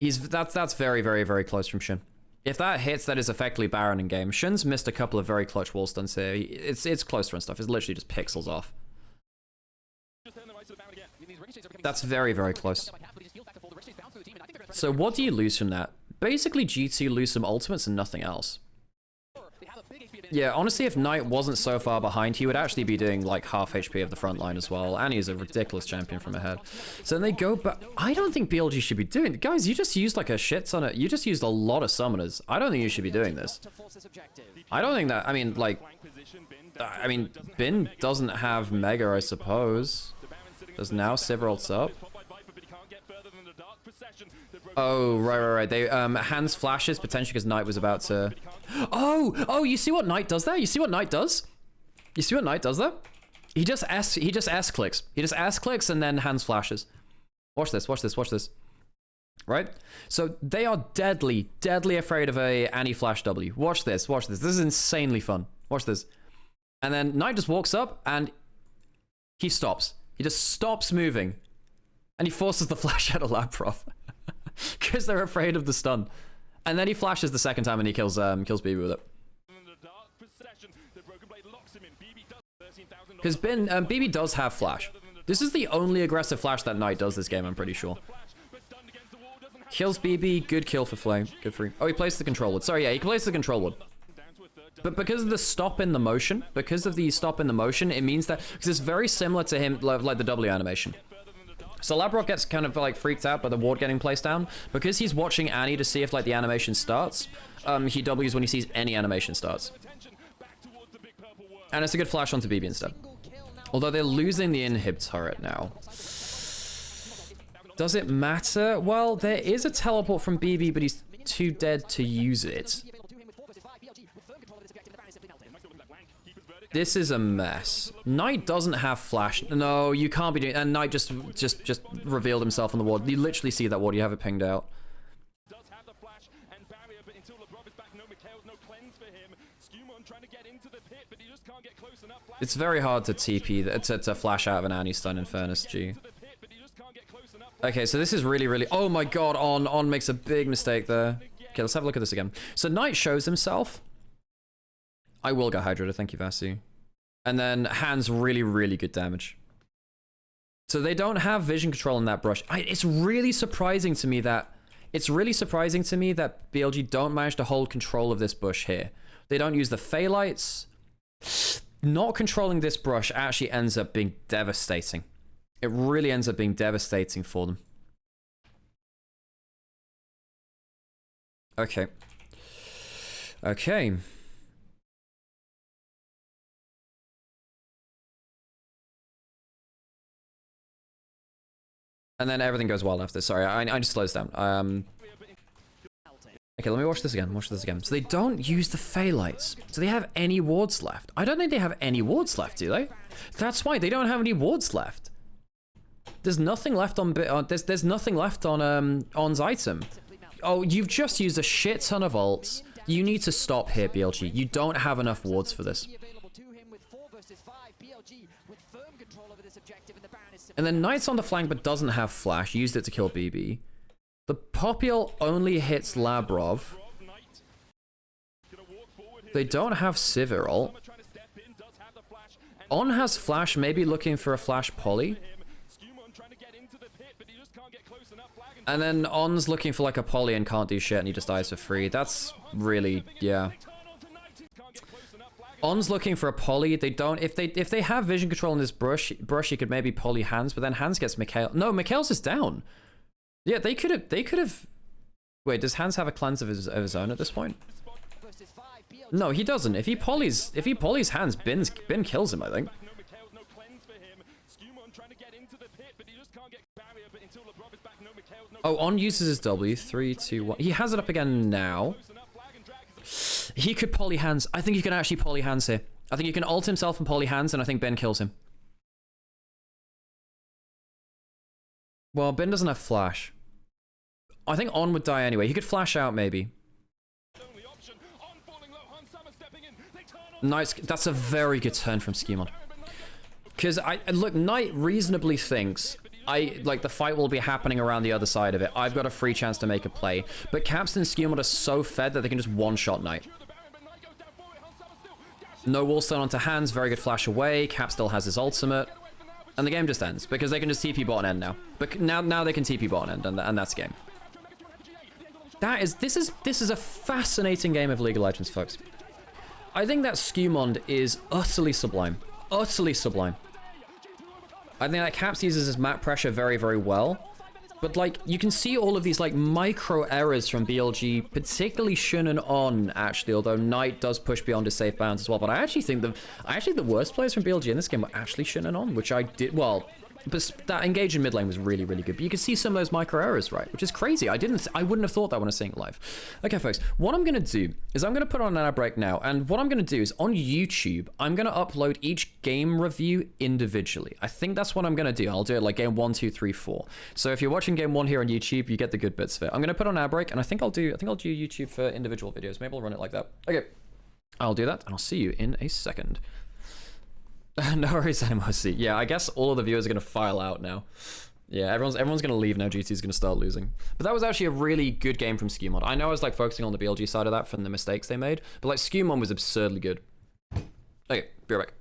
That's very, very, very close from Shin. If that hits, that is effectively Baron in game. Shin's missed a couple of very clutch wall stuns here. It's closer and stuff. It's literally just pixels off. That's very, very close. So what do you lose from that? Basically, G2 lose some ultimates and nothing else. Yeah, honestly, if Knight wasn't so far behind, he would actually be doing like half HP of the front line as well. And he's a ridiculous champion from ahead. So then they go back. I don't think BLG should be doing it. Guys, you just used like a shit ton of... You just used a lot of summoners. I don't think you should be doing this. I don't think that... I mean, like... Bin doesn't have Mega, I suppose. Does now Sivir ults up? Oh, right. They, Hans flashes, potentially because Knight was about to... Oh, you see what Knight does there? You see what Knight does? You see what Knight does there? He just S clicks. He just S clicks and then Hans flashes. Watch this. Right? So they are deadly afraid of a anti-flash W. Watch this. This is insanely fun. Watch this. And then Knight just walks up and he stops. He just stops moving. And he forces the flash out of Labrov. Because they're afraid of the stun. And then he flashes the second time and he kills BB with it. Because BB does have flash. This is the only aggressive flash that Knight does this game, I'm pretty sure. Kills BB, good kill for Flame. Good for him. Oh, he placed the control wood. Sorry, yeah, he placed the control wood. But because of the stop in the motion, it means that... Because it's very similar to him, like the W animation. So Labrov gets kind of like freaked out by the ward getting placed down. Because he's watching Annie to see if like the animation starts, he Ws when he sees any animation starts. And it's a good flash onto BB instead. Although they're losing the inhib turret now. Does it matter? Well, there is a teleport from BB, but he's too dead to use it. This is a mess. Knight doesn't have flash. No, you can't be doing... And Knight just revealed himself on the ward. You literally see that ward. You have it pinged out. It's very hard to TP, to flash out of an Annie stun in fairness, G. Okay, so this is really... Oh my god, On makes a big mistake there. Okay, let's have a look at this again. So Knight shows himself. I will go Hydra, thank you, Vasu. And then Hans really good damage. So they don't have vision control in that brush. It's really surprising to me that BLG don't manage to hold control of this bush here. They don't use the Phallites. Not controlling this brush actually ends up being devastating. It really ends up being devastating for them. Okay. And then everything goes wild after. Sorry, I just slows down. Okay, let me watch this again. So they don't use the Phallites. Do they have any wards left? I don't think they have any wards left, do they? That's why they don't have any wards left. There's nothing left on there's nothing left on On's item. Oh, you've just used a shit ton of ults. You need to stop here, BLG. You don't have enough wards for this. And then Knight's on the flank but doesn't have flash. Used it to kill BB. The Popule only hits Labrov. They don't have Sivir ult. On has flash, maybe looking for a flash poly. And then On's looking for like a poly and can't do shit and he just dies for free. That's really, yeah. On's looking for a poly. They don't. If they have vision control in this brush, he could maybe poly Hans, but then Hans gets Mikhail. No, Mikhail's just down. Yeah, they could have. Wait, does Hans have a cleanse of his own at this point? No, he doesn't. If he polys hands, Bin kills him, I think. No Mikhail's, no cleanse for him. Skewmon trying to get into the pit, but he just can't get barrier. But until LeBron is back, no Mikhail's, no. Oh, On uses his W. 3, 2, 1. He has it up again now. He could poly hands. I think you can actually poly hands here. I think you can ult himself and poly hands, and I think Ben kills him. Well, Ben doesn't have flash. I think On would die anyway. He could flash out, maybe. Nice. That's a very good turn from Skewmon. Because look, Knight reasonably thinks the fight will be happening around the other side of it. I've got a free chance to make a play. But Caps and Skewmon are so fed that they can just one-shot Knight. No wallstone onto hands, very good flash away. Cap still has his ultimate. And the game just ends, because they can just TP bot end now. But now they can TP bot end, and that's game. This is a fascinating game of League of Legends, folks. I think that Skewmon is utterly sublime. Utterly sublime. I think that Caps uses his map pressure very, very well. But, like, you can see all of these, like, micro errors from BLG, particularly Shun and On, actually, although Knight does push beyond his safe bounds as well. But I actually think the worst players from BLG in this game were actually Shun and On, which I did, well, but that engage in mid lane was really, really good. But you can see some of those micro errors, right? Which is crazy. I wouldn't have thought that when I was seeing it live. Okay, folks, what I'm going to do is I'm going to put on an break now. And what I'm going to do is on YouTube, I'm going to upload each game review individually. I think that's what I'm going to do. I'll do it like game 1, 2, 3, 4. So if you're watching game 1 here on YouTube, you get the good bits of it. I'm going to put on an break, and I think I'll do YouTube for individual videos. Maybe I'll run it like that. Okay, I'll do that, and I'll see you in a second. No worries, NMOC. Yeah, I guess all of the viewers are going to file out now. Yeah, everyone's going to leave now. GT's going to start losing. But that was actually a really good game from Skewmon. I know I was like focusing on the BLG side of that from the mistakes they made, but like Skewmon was absurdly good. Okay, be right back.